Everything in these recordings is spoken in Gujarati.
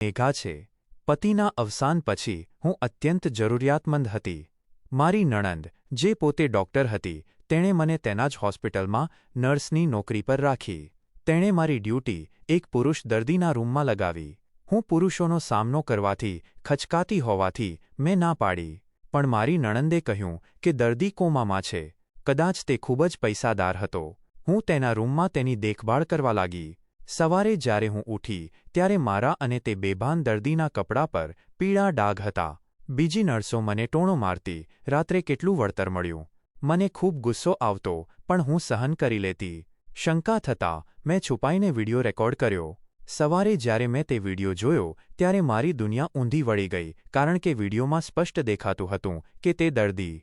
મેઘા છે. પતિના અવસાન પછી હું અત્યંત જરૂરિયાતમંદ હતી. મારી નણંદ, જે પોતે ડૉક્ટર હતી, તેણે મને તેના જ હોસ્પિટલમાં નર્સની નોકરી પર રાખી. તેણે મારી ડ્યુટી એક પુરુષ દર્દીના રૂમમાં લગાવી. હું પુરુષોનો સામનો કરવાથી ખચકાતી હોવાથી મેં ના પાડી. પણ મારી નણંદે કહ્યું કે દર્દી કોમામાં છે. કદાચ તે ખૂબ જ પૈસાદાર હતો. હું તેના રૂમમાં તેની દેખભાળ કરવા લાગી. સવારે જ્યારે હું ઉઠી ત્યારે મારા અને તે બેભાન દર્દીના કપડા પર પીળા ડાઘ હતા. બીજી નર્સો મને ટોણો મારતી, રાત્રે કેટલું વળતર મળ્યું. મને ખૂબ ગુસ્સો આવતો, પણ હું સહન કરી લેતી. શંકા થતાં મેં છુપાઈને વિડિયો રેકોર્ડ કર્યો. સવારે જ્યારે મેં તે વિડિયો જોયો ત્યારે મારી દુનિયા ઊંધી વળી ગઈ, કારણ કે વિડિયોમાં સ્પષ્ટ દેખાતું હતું કે તે દર્દી.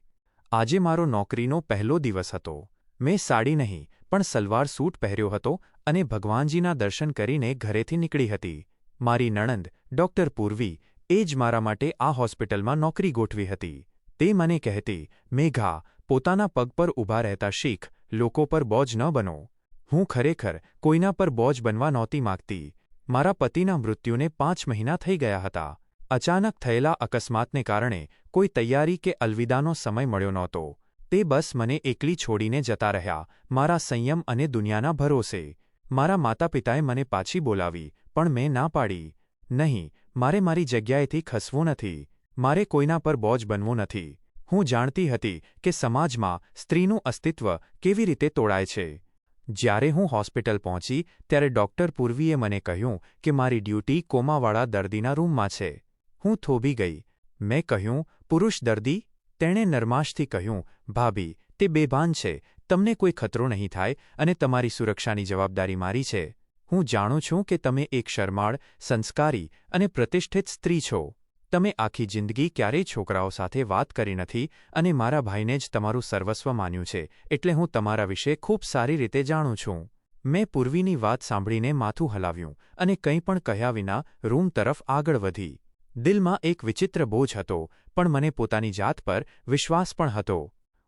આજે મારો નોકરીનો પહેલો દિવસ હતો. મેં સાડી નહીં પણ સલવાર સૂટ પહેર્યો હતો અને ભગવાનજીના દર્શન કરીને ઘરેથી નીકળી હતી. મારી નણંદ ડૉક્ટર પૂર્વી એ જ મારા માટે આ હોસ્પિટલમાં નોકરી ગોઠવી હતી. તે મને કહેતી, મેઘા, પોતાના પગ પર ઊભા રહેતા શીખ, લોકો પર બોજ ન બનો. હું ખરેખર કોઈના પર બોજ બનવા નહોતી માગતી. મારા પતિના મૃત્યુને 5 મહિના થઈ ગયા હતા. અચાનક થયેલા અકસ્માતને કારણે કોઈ તૈયારી કે અલવિદાનો સમય મળ્યો નહોતો. તે બસ મને એકલી છોડીને જતા રહ્યા, મારા સંયમ અને દુનિયાના ભરોસે. મારા માતાપિતાએ મને પાછી બોલાવી, પણ મેં ના પાડી. નહીં, મારે મારી જગ્યાએથી ખસવું નથી. મારે કોઈના પર બોજ બનવું નથી. હું જાણતી હતી કે સમાજમાં સ્ત્રીનું અસ્તિત્વ કેવી રીતે તોડાય છે. જ્યારે હું હોસ્પિટલ પહોંચી ત્યારે ડૉક્ટર પૂર્વીએ મને કહ્યું કે મારી ડ્યુટી કોમાવાળા દર્દીના રૂમમાં છે. હું થોભી ગઈ. મેં કહ્યું, પુરુષ દર્દી? તેણે નરમાશથી કહ્યું, ભાભી, તે બેભાન છે. તમને કોઈ ખતરો નહીં થાય અને તમારી સુરક્ષાની જવાબદારી મારી છે. હું જાણું છું કે તમે એક શરમાળ, સંસ્કારી અને પ્રતિષ્ઠિત સ્ત્રી છો. તમે આખી જિંદગી ક્યારેય છોકરાઓ સાથે વાત કરી નથી અને મારા ભાઈને જ તમારું સર્વસ્વ માન્યું છે, એટલે હું તમારા વિશે ખૂબ સારી રીતે જાણું છું. મેં પૂર્વીની વાત સાંભળીને માથું હલાવ્યું અને કંઈ પણ કહ્યા વિના રૂમ તરફ આગળ વધી. દિલમાં એક વિચિત્ર બોજ હતો, પણ મને પોતાની જાત પર વિશ્વાસ પણ હતો.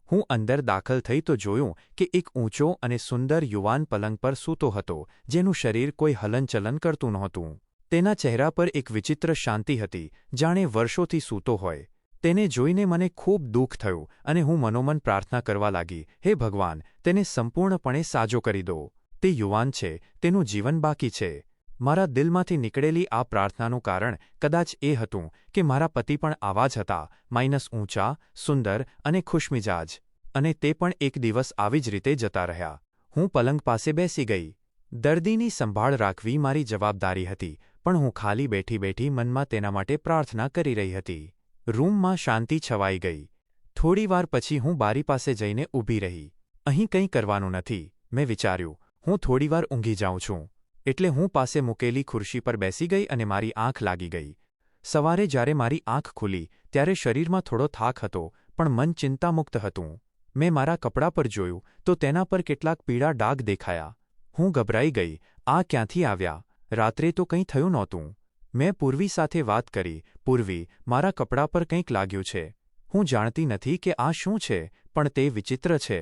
હું અંદર દાખલ થઈ તો જોયું કે એક ઊંચો અને સુંદર યુવાન પલંગ પર સૂતો હતો, જેનું શરીર કોઈ હલનચલન કરતું નહોતું. તેના ચહેરા પર એક વિચિત્ર શાંતિ હતી, જાણે વર્ષોથી સૂતો હોય. તેને જોઈને મને ખૂબ દુઃખ થયું અને હું મનોમન પ્રાર્થના કરવા લાગી, હે ભગવાન, તેને સંપૂર્ણપણે સાજો કરી દો. તે યુવાન છે, તેનું જીવન બાકી છે. મારા દિલમાંથી નીકળેલી આ પ્રાર્થનાનું કારણ કદાચ એ હતું કે મારા પતિ પણ આવા જ હતા, માઇનસ ઊંચા, સુંદર અને ખુશમિજાજ. અને તે પણ એક દિવસ આવી જ રીતે જતા રહ્યા. હું પલંગ પાસે બેસી ગઈ. દર્દીની સંભાળ રાખવી મારી જવાબદારી હતી, પણ હું ખાલી બેઠી બેઠી મનમાં તેના માટે પ્રાર્થના કરી રહી હતી. રૂમમાં શાંતિ છવાઈ ગઈ. થોડીવાર પછી હું બારી પાસે જઈને ઊભી રહી. અહીં કંઈ કરવાનું નથી, મેં વિચાર્યું. હું થોડીવાર ઊંઘી જાઉં છું. એટલે હું પાસે મૂકેલી ખુરશી પર બેસી ગઈ અને મારી આંખ લાગી ગઈ. સવારે જ્યારે મારી આંખ ખુલી ત્યારે શરીરમાં થોડો થાક હતો, પણ મન ચિંતામુક્ત હતું. મેં મારા કપડા પર જોયું તો તેના પર કેટલાક પીળા ડાઘ દેખાયા. હું ગભરાઈ ગઈ. આ ક્યાંથી આવ્યા? રાત્રે તો કંઈ થયું નહોતું. મેં પૂર્વી સાથે વાત કરી. પૂર્વી, મારા કપડા પર કંઈક લાગ્યું છે. હું જાણતી નથી કે આ શું છે, પણ તે વિચિત્ર છે.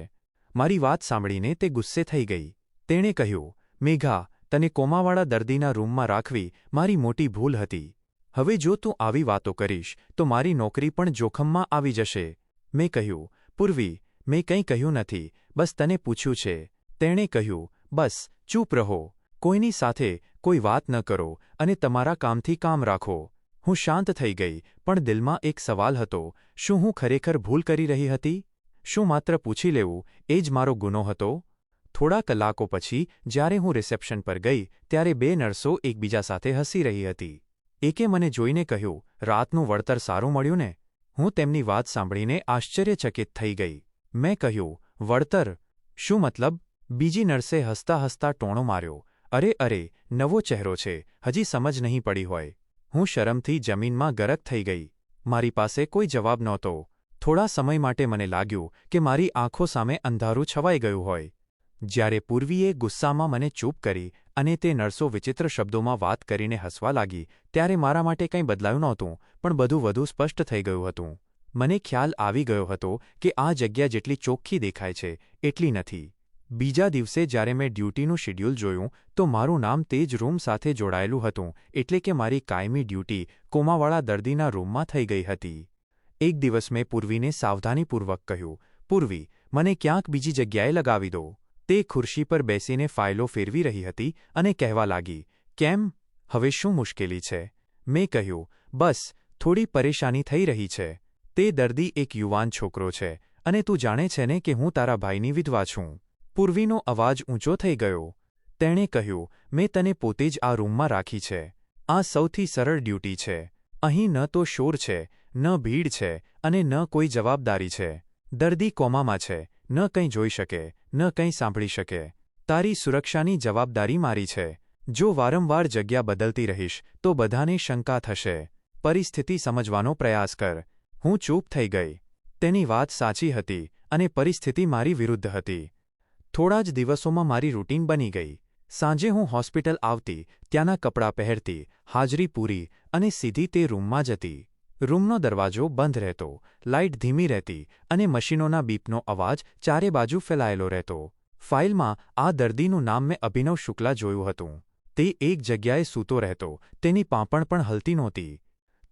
મારી વાત સાંભળીને તે ગુસ્સે થઈ ગઈ. તેણે કહ્યું, મેઘા, તને કોમાવાળા દર્દીના રૂમમાં રાખવી મારી મોટી ભૂલ હતી. હવે જો તું આવી વાતો કરીશ તો મારી નોકરી પણ જોખમમાં આવી જશે. મેં કહ્યું, પૂર્વી, મેં કંઈ કહ્યું નથી, બસ તને પૂછ્યું છે. તેણે કહ્યું, બસ, ચૂપ રહો. કોઈની સાથે કોઈ વાત ન કરો અને તમારા કામથી કામ રાખો. હું શાંત થઈ ગઈ, પણ દિલમાં એક સવાલ હતો. શું હું ખરેખર ભૂલ કરી રહી હતી? શું માત્ર પૂછી લેવું એ જ મારો ગુનો હતો? થોડા કલાકો પછી જ્યારે હું રિસેપ્શન પર ગઈ ત્યારે 2 નર્સો એકબીજા સાથે હસી રહી હતી. એકે મને જોઈને કહ્યું, રાતનું વળતર સારું મળ્યું ને? હું તેમની વાત સાંભળીને આશ્ચર્યચકિત થઈ ગઈ. મેં કહ્યું, વળતર? શું મતલબ? બીજી નર્સે હસતા હસતા ટોણો માર્યો. અરે, નવો ચહેરો છે, હજી સમજ નહીં પડી હોય. હું શરમથી જમીનમાં ગરક થઈ ગઈ. મારી પાસે કોઈ જવાબ નહોતો. થોડા સમય માટે મને લાગ્યું કે મારી આંખો સામે અંધારું છવાઈ ગયું હોય. જ્યારે પૂર્વીએ ગુસ્સામાં મને ચૂપ કરી અને તે નર્સો વિચિત્ર શબ્દોમાં વાત કરીને હસવા લાગી ત્યારે મારા માટે કંઈ બદલાયું નહોતું, પણ બધું વધુ સ્પષ્ટ થઈ ગયું હતું. મને ખ્યાલ આવી ગયો હતો કે આ જગ્યા જેટલી ચોખ્ખી દેખાય છે એટલી નથી. બીજા દિવસે જ્યારે મેં ડ્યુટીનું શેડ્યુલ જોયું તો મારું નામ તે જ રૂમ સાથે જોડાયેલું હતું, એટલે કે મારી કાયમી ડ્યુટી કોમાવાળા દર્દીના રૂમમાં થઈ ગઈ હતી. એક દિવસ મેં પૂર્વીને સાવધાનીપૂર્વક કહ્યું, પૂર્વી, મને ક્યાંક બીજી જગ્યાએ લગાવી દો. તે ખુરશી પર બેસીને ફાઇલો ફેરવી રહી હતી અને કહેવા લાગી, કેમ? હવે શું મુશ્કેલી છે? મેં કહ્યું, બસ થોડી પરેશાની થઈ રહી છે. તે દર્દી એક યુવાન છોકરો છે અને તું જાણે છે ને કે હું તારા ભાઈની વિધવા છું. પૂર્વીનો અવાજ ઊંચો થઈ ગયો. તેણે કહ્યું, મેં તને પોતે જ આ રૂમમાં રાખી છે. આ સૌથી સરળ ડ્યુટી છે. અહીં ન તો શોર છે, ન ભીડ છે અને ન કોઈ જવાબદારી છે. દર્દી કોમામાં છે, ન કંઈ જોઈ શકે, ન કંઈ સાંભળી શકે. તારી સુરક્ષાની જવાબદારી મારી છે. જો વારંવાર જગ્યા બદલતી રહીશ તો બધાને શંકા થશે. પરિસ્થિતિ સમજવાનો પ્રયાસ કર. હું ચૂપ થઈ ગઈ. તેની વાત સાચી હતી અને પરિસ્થિતિ મારી વિરુદ્ધ હતી. થોડા જ દિવસોમાં મારી રૂટીન બની ગઈ. સાંજે હું હોસ્પિટલ આવતી, ત્યાંના કપડાં પહેરતી, હાજરી પૂરી અને સીધી તે રૂમમાં જતી. રૂમનો દરવાજો બંધ રહેતો, લાઇટ ધીમી રહેતી અને મશીનોના બીપનો અવાજ ચારે બાજુ ફેલાયેલો રહેતો. ફાઇલમાં આ દર્દીનું નામ મેં અભિનવ શુક્લા જોયું હતું. તે એક જગ્યાએ સૂતો રહેતો, તેની પાંપણ પણ હલતી નહોતી.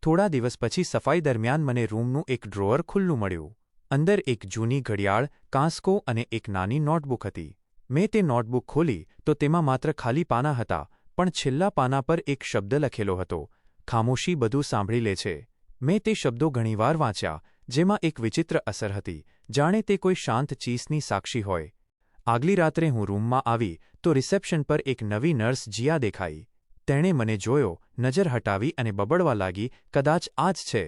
થોડા દિવસ પછી સફાઈ દરમિયાન મને રૂમનું એક ડ્રોઅર ખુલ્લું મળ્યું. અંદર એક જૂની ઘડિયાળ, કાંસકો અને એક નાની નોટબુક હતી. મેં તે નોટબુક ખોલી તો તેમાં માત્ર ખાલી પાના હતા, પણ છેલ્લા પાના પર એક શબ્દ લખેલો હતો, ખામોશી બધું સાંભળી લે છે. મેં તે શબ્દો ઘણીવાર વાંચ્યા, જેમાં એક વિચિત્ર અસર હતી, જાણે તે કોઈ શાંત ચીસની સાક્ષી હોય. આગલી રાત્રે હું રૂમમાં આવી તો રિસેપ્શન પર એક નવી નર્સ જીયા દેખાઈ. તેણે મને જોયો, નજર હટાવી અને બબડવા લાગી, કદાચ આ જ છે.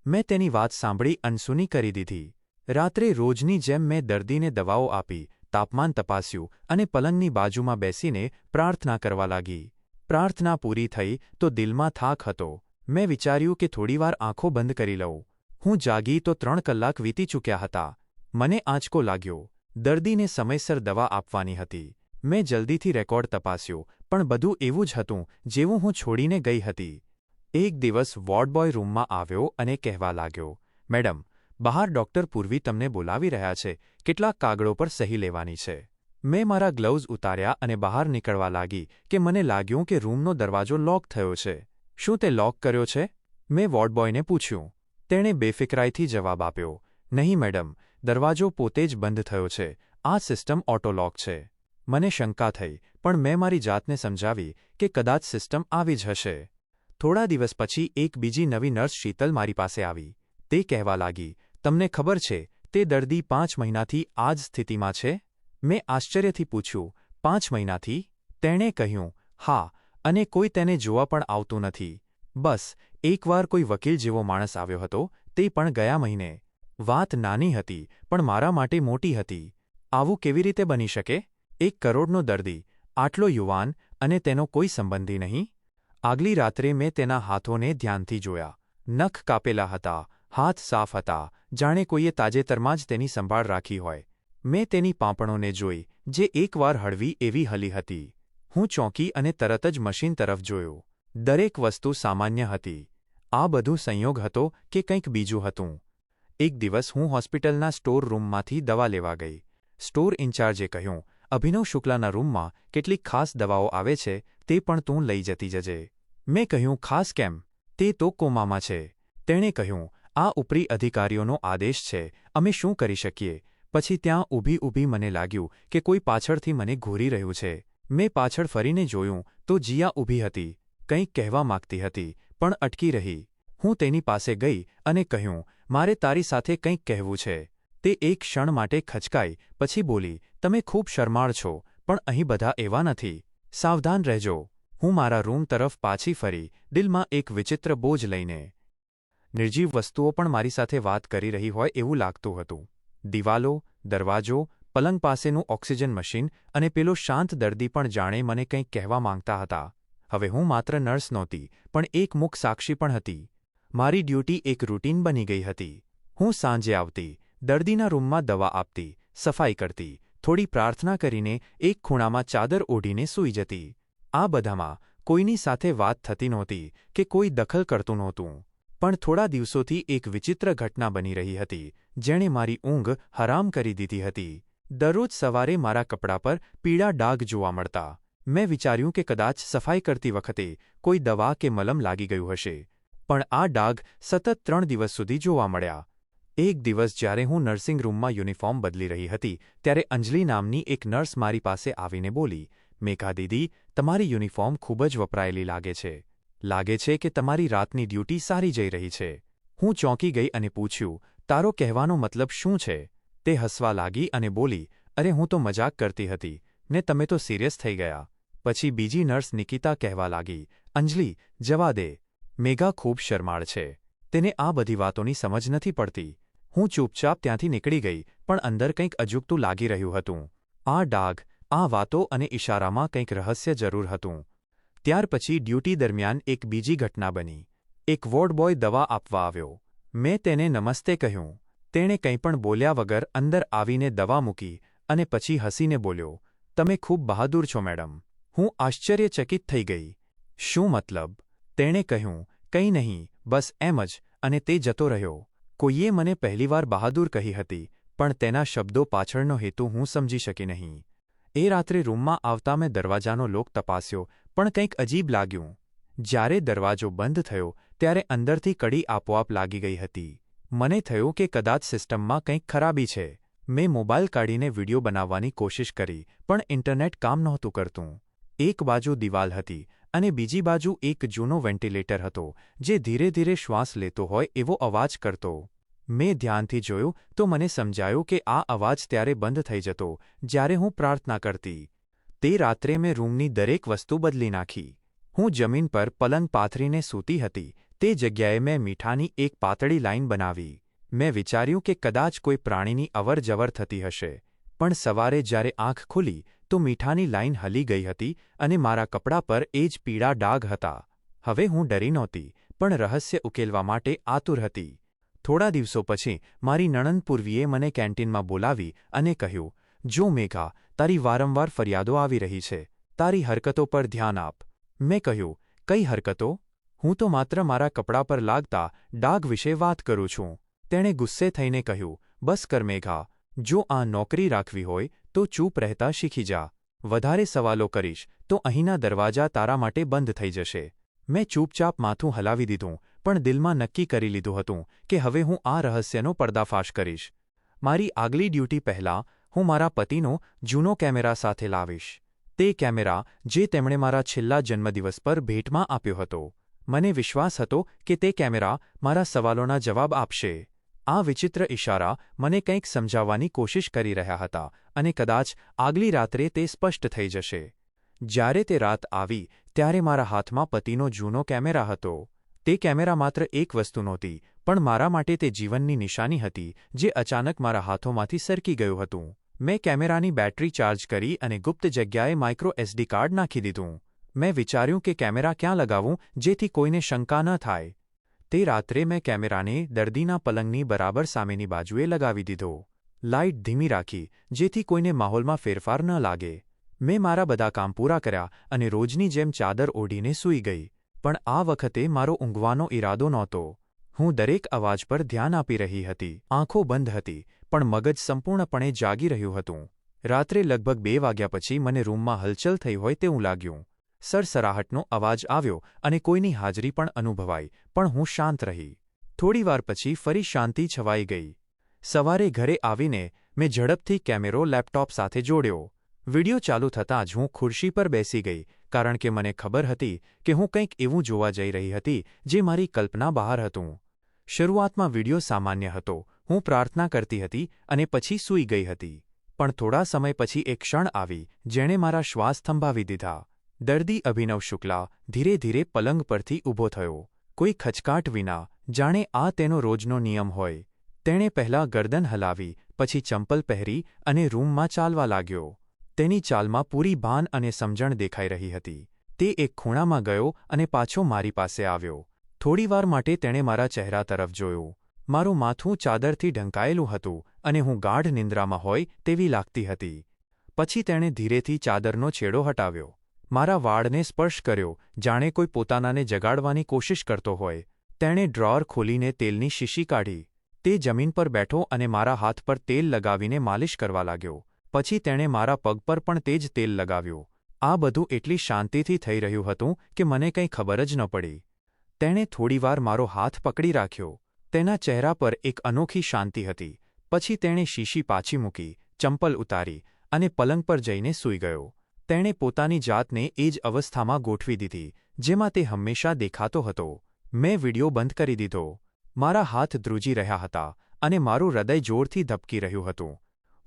મેં તેની વાત સાંભળી અનસુની કરી દીધી. રાત્રે રોજની જેમ મેં દર્દીને દવાઓ આપી, તાપમાન તપાસ્યું અને પલંગની બાજુમાં બેસીને પ્રાર્થના કરવા લાગી. પ્રાર્થના પૂરી થઈ તો દિલમાં થાક હતો. મેં વિચાર્યું કે થોડીવાર આંખો બંધ કરી લઉં. હું જાગી તો 3 કલાક વીતી ચૂક્યા હતા. મને આંચકો લાગ્યો. દર્દીને સમયસર દવા આપવાની હતી. મેં જલ્દીથી રેકોર્ડ તપાસ્યો, પણ બધું એવું જ હતું જેવું હું છોડીને ગઈ હતી. એક દિવસ વોર્ડબોય રૂમમાં આવ્યો અને કહેવા લાગ્યો, મેડમ, બહાર ડૉક્ટર પૂર્વી તમને બોલાવી રહ્યા છે, કેટલાક કાગળો પર સહી લેવાની છે. મેં મારા ગ્લવ્ઝ ઉતાર્યા અને બહાર નીકળવા લાગી કે મને લાગ્યું કે રૂમનો દરવાજો લોક થયો છે. શું તે લોક કર્યો છે? મેં વોર્ડબોયને પૂછ્યું. તેણે બેફિકરાઈથી જવાબ આપ્યો, નહીં મેડમ, દરવાજો પોતે જ બંધ થયો છે. આ સિસ્ટમ ઓટોલોક છે. મને શંકા થઈ, પણ મેં મારી જાતને સમજાવી કે કદાચ સિસ્ટમ આવી જ હશે. થોડા દિવસ પછી એક બીજી નવી નર્સ શીતલ મારી પાસે આવી. તે કહેવા લાગી, તમને ખબર છે, તે દર્દી 5 મહિનાથી આ જ સ્થિતિમાં છે? મેં આશ્ચર્યથી પૂછ્યું, 5 મહિનાથી? તેણે કહ્યું, હા, અને કોઈ તેને જોવા પણ આવતું નથી. બસ એકવાર કોઈ વકીલ જેવો માણસ આવ્યો હતો, તે પણ ગયા મહિને. વાત નાની હતી, પણ મારા માટે મોટી હતી. આવું કેવી રીતે બની શકે? 1 કરોડનો દર્દી, આટલો યુવાન અને તેનો કોઈ સંબંધી નહીં? આગલી રાત્રે મેં તેના હાથોને ધ્યાનથી જોયા. નખ કાપેલા હતા, હાથ સાફ હતા, જાણે કોઈએ તાજેતરમાં જ તેની સંભાળ રાખી હોય. મેં તેની પાંપણોને જોઈ, જે એકવાર હળવી એવી હલી હતી. હું ચોંકી અને તરત જ મશીન તરફ જોયો. દરેક વસ્તુ સામાન્ય હતી. આ બધું સંયોગ હતો કે કંઈક બીજું હતું. એક દિવસ હું હોસ્પિટલના સ્ટોર રૂમમાંથી દવા લેવા ગઈ. સ્ટોર ઇન્ચાર્જે કહ્યું, અભિનવ શુક્લાના રૂમમાં કેટલીક ખાસ દવાઓ આવે છે, તે પણ તું લઈ જતી જજે. મેં કહ્યું, ખાસ કેમ? તે તો કોમામાં છે. તેણે કહ્યું, આ ઉપરી અધિકારીઓનો આદેશ છે, અમે શું કરી શકીએ? પછી ત્યાં ઊભી મને લાગ્યું કે કોઈ પાછળથી મને ઘૂરી રહ્યું છે. મેં પાછળ ફરીને જોયું તો જીયા ઊભી હતી. કંઈક કહેવા માંગતી હતી, પણ અટકી રહી. હું તેની પાસે ગઈ અને કહ્યું, મારે તારી સાથે કંઈક કહેવું છે. તે એક ક્ષણ માટે ખચકાઈ, પછી બોલી, તમે ખૂબ શરમાળ છો, પણ અહીં બધા એવા નથી. સાવધાન રહેજો. હું મારા રૂમ તરફ પાછી ફરી, દિલમાં એક વિચિત્ર બોજ લઈને. નિર્જીવ વસ્તુઓ પણ મારી સાથે વાત કરી રહી હોય એવું લાગતું હતું. દિવાલો, દરવાજો, પલંગ પાસેનું ઓક્સિજન મશીન અને પેલો શાંત દર્દી પણ જાણે મને કંઈક કહેવા માંગતા હતા. હવે હું માત્ર નર્સ નહોતી, પણ એક મૂક સાક્ષી પણ હતી. મારી ડ્યુટી એક રૂટીન બની ગઈ હતી. હું સાંજે આવતી, દર્દીના રૂમમાં દવા આપતી, સફાઈ કરતી, થોડી પ્રાર્થના કરીને એક ખૂણામાં ચાદર ઓઢીને સૂઈ જતી. આ બધામાં કોઈની સાથે વાત થતી નહોતી કે કોઈ દખલ કરતું નહોતું. પણ થોડા દિવસોથી એક વિચિત્ર ઘટના બની રહી હતી, જેણે મારી ઊંઘ હરામ કરી દીધી હતી. દરરોજ સવારે મારા કપડા પર પીળા ડાઘ જોવા મળતા. મેં વિચાર્યું કે કદાચ સફાઈ કરતી વખતે કોઈ દવા કે મલમ લાગી ગયું હશે, પણ આ ડાઘ સતત 3 દિવસ સુધી જોવા મળ્યા. એક દિવસ જ્યારે હું નર્સિંગ રૂમમાં યુનિફોર્મ બદલી રહી હતી, ત્યારે અંજલિ નામની એક નર્સ મારી પાસે આવીને બોલી, "મેઘા દીદી, તમારી યુનિફોર્મ ખૂબ જ વપરાયેલી લાગે છે. લાગે છે કે તમારી રાતની ડ્યુટી સારી જઈ રહી છે." હું ચોંકી ગઈ અને પૂછ્યું, "તારો કહેવાનો મતલબ શું છે?" તે હસવા લાગી અને બોલી, "અરે, હું તો મજાક કરતી હતી ને તમે તો સિરિયસ થઈ ગયા." પછી બીજી નર્સ નિકિતા કહેવા લાગી, "અંજલિ, જવા દે. મેઘા ખૂબ શરમાળ છે. તેને આ બધી વાતોની સમજ નથી પડતી." હું ચૂપચાપ ત્યાંથી નીકળી ગઈ, પણ અંદર કંઈક અજુગતું લાગી રહ્યું હતું. આ ડાઘ, આ વાતો અને ઇશારામાં કંઈક રહસ્ય જરૂર હતું. ત્યાર પછી ડ્યુટી દરમિયાન એક બીજી ઘટના બની. એક વોર્ડ બોય દવા આપવા આવ્યો. મેં તેને નમસ્તે કહ્યું. તેણે કંઈ પણ બોલ્યા વગર અંદર આવીને દવા મૂકી અને પછી હસીને બોલ્યો, "તમે ખૂબ બહાદુર છો મેડમ." હું આશ્ચર્યચકિત થઈ ગઈ. "શું મતલબ?" તેણે કહ્યું, "કંઈ નહીં, બસ એમ જ." અને તે જતો રહ્યો. કોઈએ મને પહેલીવાર બહાદુર કહી હતી, પણ તેના શબ્દો પાછળનો હેતુ હું સમજી શકી નહીં. એ રાત્રે રૂમમાં આવતા મેં દરવાજાનો લોક તપાસ્યો, પણ કંઈક અજીબ લાગ્યું. જ્યારે દરવાજો બંધ થયો ત્યારે અંદરથી કડી આપોઆપ લાગી ગઈ હતી. મને થયું કે કદાચ સિસ્ટમમાં કંઈક ખરાબી છે. મેં મોબાઈલ કાઢીને વિડિયો બનાવવાની કોશિશ કરી, પણ ઇન્ટરનેટ કામ નહોતું કરતું. એક બાજુ દિવાલ હતી અને બીજી બાજુ એક જૂનો વેન્ટિલેટર હતો, જે ધીરે ધીરે શ્વાસ લેતો હોય એવો અવાજ કરતો. મેં ધ્યાનથી જોયું તો મને સમજાયું કે આ અવાજ ત્યારે બંધ થઈ જતો જ્યારે હું પ્રાર્થના કરતી. તે રાત્રે મેં રૂમની દરેક વસ્તુ બદલી નાખી. હું જમીન પર પલંગ પાથરીને સૂતી હતી, તે જગ્યાએ મેં મીઠાની એક પાતળી લાઈન બનાવી. મેં વિચાર્યું કે કદાચ કોઈ પ્રાણીની અવરજવર થતી હશે, પણ સવારે જ્યારે આંખ ખુલી તો મીઠાની લાઈન હલી ગઈ હતી અને મારા કપડા પર એ જ પીળા ડાઘ હતા. હવે હું ડરી નહોતી, પણ રહસ્ય ઉકેલવા માટે આતુર હતી. થોડા દિવસો પછી મારી નણંદ પૂર્વીએ મને કેન્ટીનમાં બોલાવી અને કહ્યું, "જો મેઘા, તારી વારંવાર ફરિયાદો આવી રહી છે. તારી હરકતો પર ધ્યાન આપ." મેં કહ્યું, "કઈ હરકતો?" "હું તો માત્ર મારા કપડા પર લાગતા ડાઘ વિશે વાત કરું છું." તેણે ગુસ્સે થઈને કહ્યું, "બસ કર મેઘા. જો આ નોકરી રાખવી હોય તો ચૂપ રહેતા શીખી જા. વધારે સવાલો કરીશ તો અહીંના દરવાજા તારા માટે બંધ થઈ જશે." મેં ચૂપચાપ માથું હલાવી દીધું, પણ દિલમાં નક્કી કરી લીધું હતું કે હવે હું આ રહસ્યનો પર્દાફાશ કરીશ. મારી આગલી ડ્યુટી પહેલાં હું મારા પતિનો જૂનો કેમેરા સાથે લાવીશ. તે કેમેરા જે તેમણે મારા છેલ્લા જન્મદિવસ પર ભેટમાં આપ્યો હતો. મને વિશ્વાસ હતો કે તે કેમેરા મારા સવાલોના જવાબ આપશે. આ વિચિત્ર ઇશારા મને કંઈક સમજાવવાની કોશિશ કરી રહ્યા હતા અને કદાચ આગલી રાત્રે તે સ્પષ્ટ થઈ જશે. જ્યારે તે રાત આવી ત્યારે મારા હાથમાં પતિનો જૂનો કેમેરા હતો. તે કેમેરા માત્ર એક વસ્તુ નહોતી, પણ મારા માટે તે જીવનની નિશાની હતી જે અચાનક મારા હાથોમાંથી સરકી ગયું હતું. મેં કેમેરાની બેટરી ચાર્જ કરી અને ગુપ્ત જગ્યાએ માઇક્રો SD કાર્ડ નાખી દીધું. મેં વિચાર્યું કે કેમેરા ક્યાં લગાવું જેથી કોઈને શંકા ન થાય. તે રાત્રે મેં કેમેરાને દર્દીના પલંગની બરાબર સામેની બાજુએ લગાવી દીધો. લાઇટ ધીમી રાખી જેથી કોઈને માહોલમાં ફેરફાર ન લાગે. મેં મારા બધા કામ પૂરા કર્યા અને રોજની જેમ ચાદર ઓઢીને સૂઈ ગઈ. પણ આ વખતે મારો ઊંઘવાનો ઈરાદો નહોતો. હું દરેક અવાજ પર ધ્યાન આપી રહી હતી. આંખો બંધ હતી, પણ મગજ સંપૂર્ણપણે જાગી રહ્યું હતું. રાત્રે લગભગ 2 વાગ્યા પછી મને રૂમમાં હલચલ થઈ હોય તેવું લાગ્યું. સરસરાહટનો અવાજ આવ્યો અને કોઈની હાજરી પણ અનુભવાઈ, પણ હું શાંત રહી. થોડીવાર પછી ફરી શાંતિ છવાઈ ગઈ. સવારે ઘરે આવીને મેં ઝડપથી કેમેરો લેપટોપ સાથે જોડ્યો. વિડિયો ચાલુ થતાં જ હું ખુરશી પર બેસી ગઈ, કારણ કે મને ખબર હતી કે હું કંઈક એવું જોવા જઈ રહી હતી જે મારી કલ્પના બહાર હતું. શરૂઆતમાં વિડિયો સામાન્ય હતો. હું પ્રાર્થના કરતી હતી અને પછી સૂઈ ગઈ હતી. પણ થોડા સમય પછી એક ક્ષણ આવી જેણે મારા શ્વાસ થંભાવી દીધા. દર્દી અભિનવ શુક્લા ધીરે ધીરે પલંગ પરથી ઊભો થયો. કોઈ ખચકાટ વિના, જાણે આ તેનો રોજનો નિયમ હોય. તેણે પહેલાં ગરદન હલાવી, પછી ચંપલ પહેરી અને રૂમમાં ચાલવા લાગ્યો. તેની ચાલમાં પૂરી ભાન અને સમજણ દેખાઈ રહી હતી. તે એક ખૂણામાં ગયો અને પાછો મારી પાસે આવ્યો. થોડીવાર માટે તેણે મારા ચહેરા તરફ જોયું. મારું માથું ચાદરથી ઢંકાયેલું હતું અને હું ગાઢ નિંદ્રામાં હોય તેવી લાગતી હતી. પછી તેણે ધીરેથી ચાદરનો છેડો હટાવ્યો. મારા વાળને સ્પર્શ કર્યો, જાણે કોઈ પોતાનાને જગાડવાની કોશિશ કરતો હોય. તેણે ડ્રોઅર ખોલીને તેલની શીશી કાઢી. તે જમીન પર બેઠો અને મારા હાથ પર તેલ લગાવીને માલિશ કરવા લાગ્યો. પછી તેણે મારા પગ પર પણ તે જ તેલ લગાવ્યું. આ બધું એટલી શાંતિથી થઈ રહ્યું હતું કે મને કંઈ ખબર જ ન પડી. તેણે થોડીવાર મારો હાથ પકડી રાખ્યો. તેના ચહેરા પર એક અનોખી શાંતિ હતી. પછી તેણે શીશી પાછી મૂકી, ચંપલ ઉતારી અને પલંગ પર જઈને સૂઈ ગયો. તેણે પોતાની જાતને એ જ અવસ્થામાં ગોઠવી દીધી જેમાં તે હંમેશા દેખાતો હતો. મેં વિડિયો બંધ કરી દીધો. મારા હાથ ધ્રુજી રહ્યા હતા અને મારું હૃદય જોરથી ધબકી રહ્યું હતું.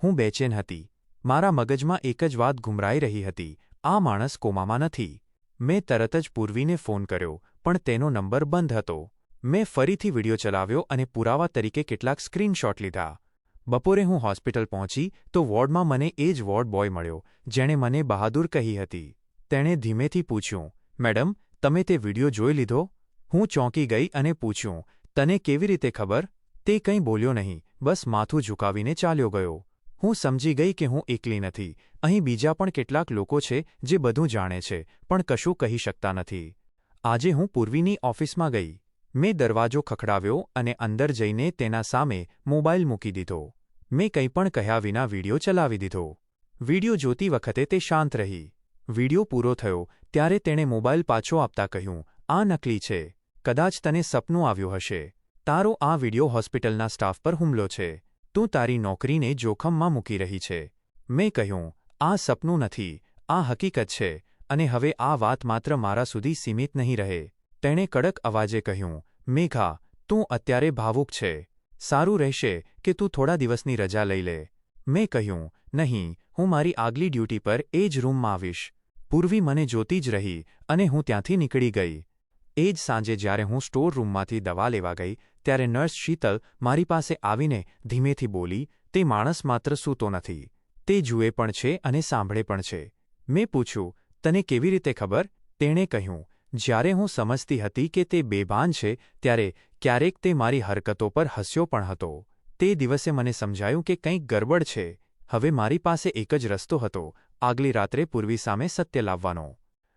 હું બેચેન હતી. મારા મગજમાં એક જ વાત ઘૂમરાઈ રહી હતી, આ માણસ કોમામાં નથી. મેં તરત જ પૂર્વીને ફોન કર્યો, પણ તેનો નંબર બંધ હતો. મેં ફરીથી વિડિયો ચલાવ્યો અને પુરાવા તરીકે કેટલાક સ્ક્રીનશોટ લીધા. બપોરે હું હોસ્પિટલ પહોંચી તો વોર્ડમાં મને એ જ વોર્ડ બોય મળ્યો જેણે મને બહાદુર કહી હતી. તેણે ધીમેથી પૂછ્યું, મેડમ, તમે તે વિડિયો જોઈ લીધો? હું ચોંકી ગઈ અને પૂછ્યું, તને કેવી રીતે ખબર? તે કંઈ બોલ્યો નહીં, બસ માથું ઝુકાવીને ચાલ્યો ગયો. હું સમજી ગઈ કે હું એકલી નથી. અહીં બીજા પણ કેટલાક લોકો છે જે બધું જાણે છે પણ કશું કહી શકતા નથી. આજે હું પૂર્વીની ઓફિસમાં ગઈ. મેં દરવાજો ખખડાવ્યો અને અંદર જઈને તેના સામે મોબાઈલ મૂકી દીધો. મેં કંઈ પણ કહ્યા વિના વિડિયો ચલાવી દીધો. વિડિયો જોતી વખતે તે શાંત રહી. વિડિયો પૂરો થયો ત્યારે તેણે મોબાઈલ પાછો આપતા કહ્યું, આ નકલી છે. કદાચ તને સપનું આવ્યું હશે. તારો આ વિડિયો હોસ્પિટલના સ્ટાફ પર હુમલો છે. તું તારી નોકરીને જોખમમાં મૂકી રહી છે. મેં કહ્યું, આ સપનું નથી, આ હકીકત છે અને હવે આ વાત માત્ર મારા સુધી સીમિત નહીં રહે. તેણે કડક અવાજે કહ્યું, મેઘા, તું અત્યારે ભાવુક છે. સારું રહેશે કે તું થોડા દિવસની રજા લઈ લે. મેં કહ્યું, નહીં, હું મારી આગલી ડ્યુટી પર એ જ રૂમમાં આવીશ. પૂર્વી મને જોતી જ રહી અને હું ત્યાંથી નીકળી ગઈ. એ જ સાંજે જ્યારે હું સ્ટોર રૂમમાંથી દવા લેવા ગઈ ત્યારે નર્સ શીતલ મારી પાસે આવીને ધીમેથી બોલી, તે માણસ માત્ર સૂતો નથી, તે જુએ પણ છે અને સાંભળે પણ છે. મેં પૂછ્યું, તને કેવી રીતે ખબર? તેણે કહ્યું, જ્યારે હું સમજતી હતી કે તે બેભાન છે ત્યારે ક્યારેક તે મારી હરકતો પર હસ્યો પણ હતો. તે દિવસે મને સમજાયું કે કંઈક ગરબડ છે. હવે મારી પાસે એક જ રસ્તો હતો, આગલી રાત્રે પૂર્વી સામે સત્ય લાવવાનો.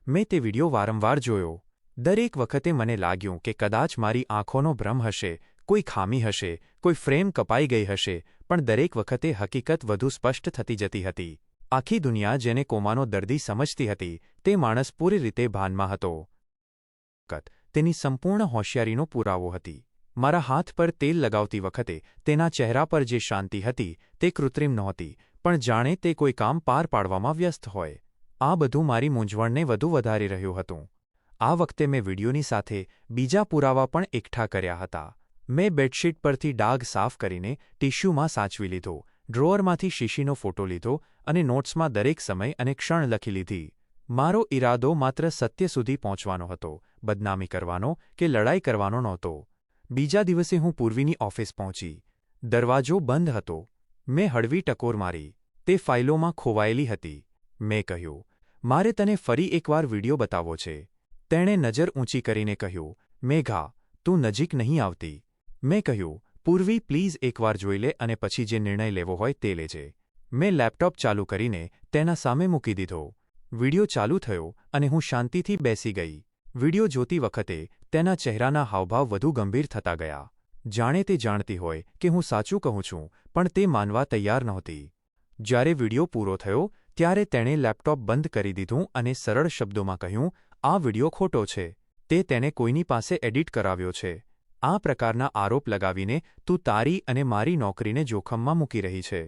મેં તે વિડિયો વારંવાર જોયો. દરેક વખતે મને લાગ્યું કે કદાચ મારી આંખોનો ભ્રમ હશે, કોઈ ખામી હશે, કોઈ ફ્રેમ કપાઈ ગઈ હશે, પણ દરેક વખતે હકીકત વધુ સ્પષ્ટ થતી જતી હતી. આખી દુનિયા જેને કોમાનો દર્દી સમજતી હતી તે માણસ પૂરી રીતે ભાનમાં હતો. તેની સંપૂર્ણ હોશિયારીનો પુરાવો હતી. મારા હાથ પર તેલ લગાવતી વખતે તેના ચહેરા પર જે શાંતિ હતી તે કૃત્રિમ નહોતી, પણ જાણે તે કોઈ કામ પાર પાડવામાં વ્યસ્ત હોય. આ બધું મારી મૂંઝવણને વધુ વધારી રહ્યું હતું. આ વખતે મેં વિડિયોની સાથે બીજા પુરાવા પણ એકઠા કર્યા હતા. મેં બેડશીટ પરથી ડાઘ સાફ કરીને ટિશ્યુમાં સાચવી લીધો, ડ્રોઅરમાંથી શીશીનો ફોટો લીધો અને નોટ્સમાં દરેક સમય અને ક્ષણ લખી લીધી. મારો ઈરાદો માત્ર સત્ય સુધી પહોંચવાનો હતો, બદનામી કરવાનો કે લડાઈ કરવાનો નહોતો. બીજા દિવસે હું પૂર્વીની ઓફિસ પહોંચી. દરવાજો બંધ હતો. મેં હળવી ટકોર મારી. તે ફાઇલોમાં ખોવાયેલી હતી. મેં કહ્યું, મારે તને ફરી એકવાર વિડિયો બતાવવો છે. તેણે નજર ઊંચી કરીને કહ્યું, મેઘા, તું નજીક નહીં આવતી. મેં કહ્યું, પૂર્વી, પ્લીઝ એકવાર જોઈ લે અને પછી જે નિર્ણય લેવો હોય તે લેજે. મેં લેપટોપ ચાલુ કરીને તેના સામે મૂકી દીધો. વિડિયો ચાલુ થયો અને હું શાંતિથી બેસી ગઈ. વિડિયો જોતી વખતે તેના ચહેરાના હાવભાવ વધુ ગંભીર થતા ગયા. જાણે તે જાણતી હોય કે હું સાચું કહું છું, પણ તે માનવા તૈયાર નહોતી. જ્યારે વિડિયો પૂરો થયો ત્યારે તેણે લેપટોપ બંધ કરી દીધું અને સરળ શબ્દોમાં કહ્યું, આ વિડિયો ખોટો છે. તે તેને કોઈની પાસે એડિટ કરાવ્યો છે. આ પ્રકારના આરોપ લગાવીને તું તારી અને મારી નોકરીને જોખમમાં મૂકી રહી છે.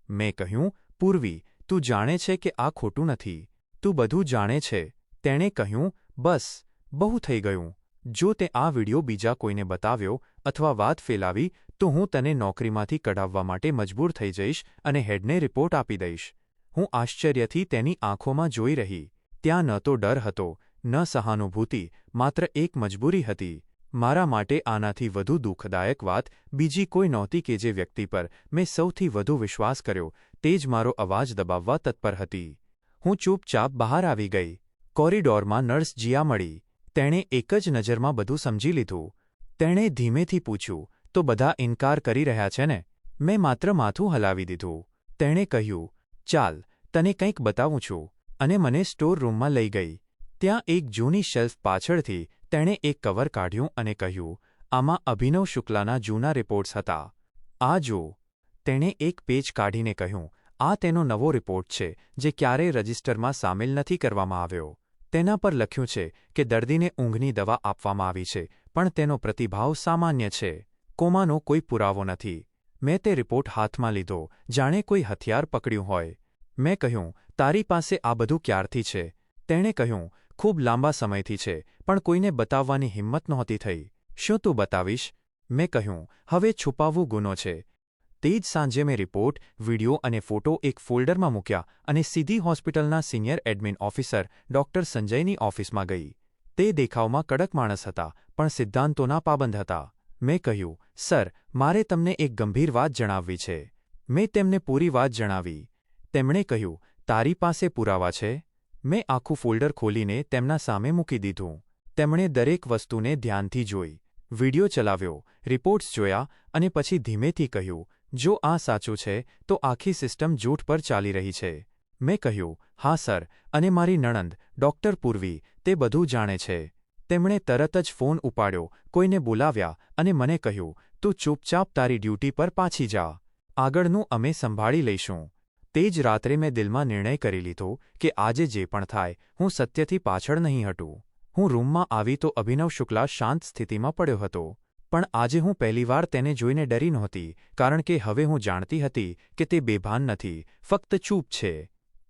મેં કહ્યું, પૂર્વી, તું જાણે છે કે આ ખોટું નથી. તું બધું જાણે છે. તેણે કહ્યું, બસ, બહુ થઈ ગયું. જો તે આ વિડિયો બીજા કોઈને બતાવ્યો અથવા વાત ફેલાવી તો હું તને નોકરીમાંથી કઢાવવા માટે મજબૂર થઈ જઈશ અને હેડને રિપોર્ટ આપી દઈશ. હું આશ્ચર્યથી તેની આંખોમાં જોઈ રહી. ત્યાં ન તો ડર હતો, ન સહાનુભૂતિ, માત્ર એક મજબૂરી હતી. મારા માટે આનાથી વધુ દુઃખદાયક વાત બીજી કોઈ નહોતી કે જે વ્યક્તિ પર મેં સૌથી વધુ વિશ્વાસ કર્યો તે જ મારો અવાજ દબાવવા તત્પર હતી. હું ચૂપચાપ બહાર આવી ગઈ. કોરિડોરમાં નર્સ જીયા મળી. તેણે એક જ નજરમાં બધું સમજી લીધું. તેણે ધીમેથી પૂછ્યું, તો બધા ઇનકાર કરી રહ્યા છે ને? મેં માત્ર માથું હલાવી દીધું. તેણે કહ્યું, ચાલ, તને કંઈક બતાવું છું, અને મને સ્ટોર રૂમમાં લઈ ગઈ. ત્યાં એક જૂની શેલ્ફ પાછળથી તેણે એક કવર કાઢ્યું અને કહ્યું, આમાં અભિનવ શુક્લાના જૂના રિપોર્ટ્સ હતા. આ જો. તેણે એક પેજ કાઢીને કહ્યું, આ તેનો નવો રિપોર્ટ છે જે ક્યારેય રજિસ્ટરમાં સામેલ નથી કરવામાં આવ્યો. તેના પર લખ્યું છે કે દર્દીને ઊંઘની દવા આપવામાં આવી છે પણ તેનો પ્રતિભાવ સામાન્ય છે. કોમાનો કોઈ પુરાવો નથી. મેં તે રિપોર્ટ હાથમાં લીધો જાણે કોઈ હથિયાર પકડ્યું હોય. મેં કહ્યું, તારી પાસે આ બધું ક્યારથી છે? તેણે કહ્યું, ખૂબ લાંબા સમયથી છે પણ કોઈને બતાવવાની હિંમત નહોતી થઈ. શું તું બતાવીશ? મેં કહ્યું, હવે છુપાવવું ગુનો છે. તે જ સાંજે મેં રિપોર્ટ, વિડિયો અને ફોટો એક ફોલ્ડરમાં મૂક્યા અને સીધી હોસ્પિટલના સિનિયર એડમિન ઓફિસર ડોક્ટર સંજયની ઓફિસમાં ગઈ. તે દેખાવમાં કડક માણસ હતા પણ સિદ્ધાંતોના પાબંદ હતા. મેં કહ્યું, સર, મારે તમને એક ગંભીર વાત જણાવવી છે. મેં તેમને પૂરી વાત જણાવી. તેમણે કહ્યું, તારી પાસે પુરાવા છે? મેં આખું ફોલ્ડર ખોલીને તેમના સામે મૂકી દીધું. તેમણે દરેક વસ્તુને ધ્યાનથી જોઈ, વિડિયો ચલાવ્યો, રિપોર્ટ્સ જોયા અને પછી ધીમેથી કહ્યું, જો આ સાચું છે તો આખી સિસ્ટમ જૂઠ પર ચાલી રહી છે. મેં કહ્યું, હા સર, અને મારી નણંદ, ડોક્ટર પૂર્વી, તે બધું જાણે છે. તેમણે તરત જ ફોન ઉપાડ્યો, કોઈને બોલાવ્યા અને મને કહ્યું, તું ચૂપચાપ તારી ડ્યુટી પર પાછી જા. આગળનું અમે સંભાળી લઈશું. તે જ રાત્રે મેં દિલમાં નિર્ણય કરી લીધો કે આજે જે પણ થાય, હું સત્યથી પાછળ નહીં હટું. હું રૂમમાં આવી તો અભિનવ શુક્લા શાંત સ્થિતિમાં પડ્યો હતો. પણ આજે હું પહેલીવાર તેને જોઈને ડરી નહોતી કારણ કે હવે હું જાણતી હતી કે તે બેભાન નથી, ફક્ત ચૂપ છે.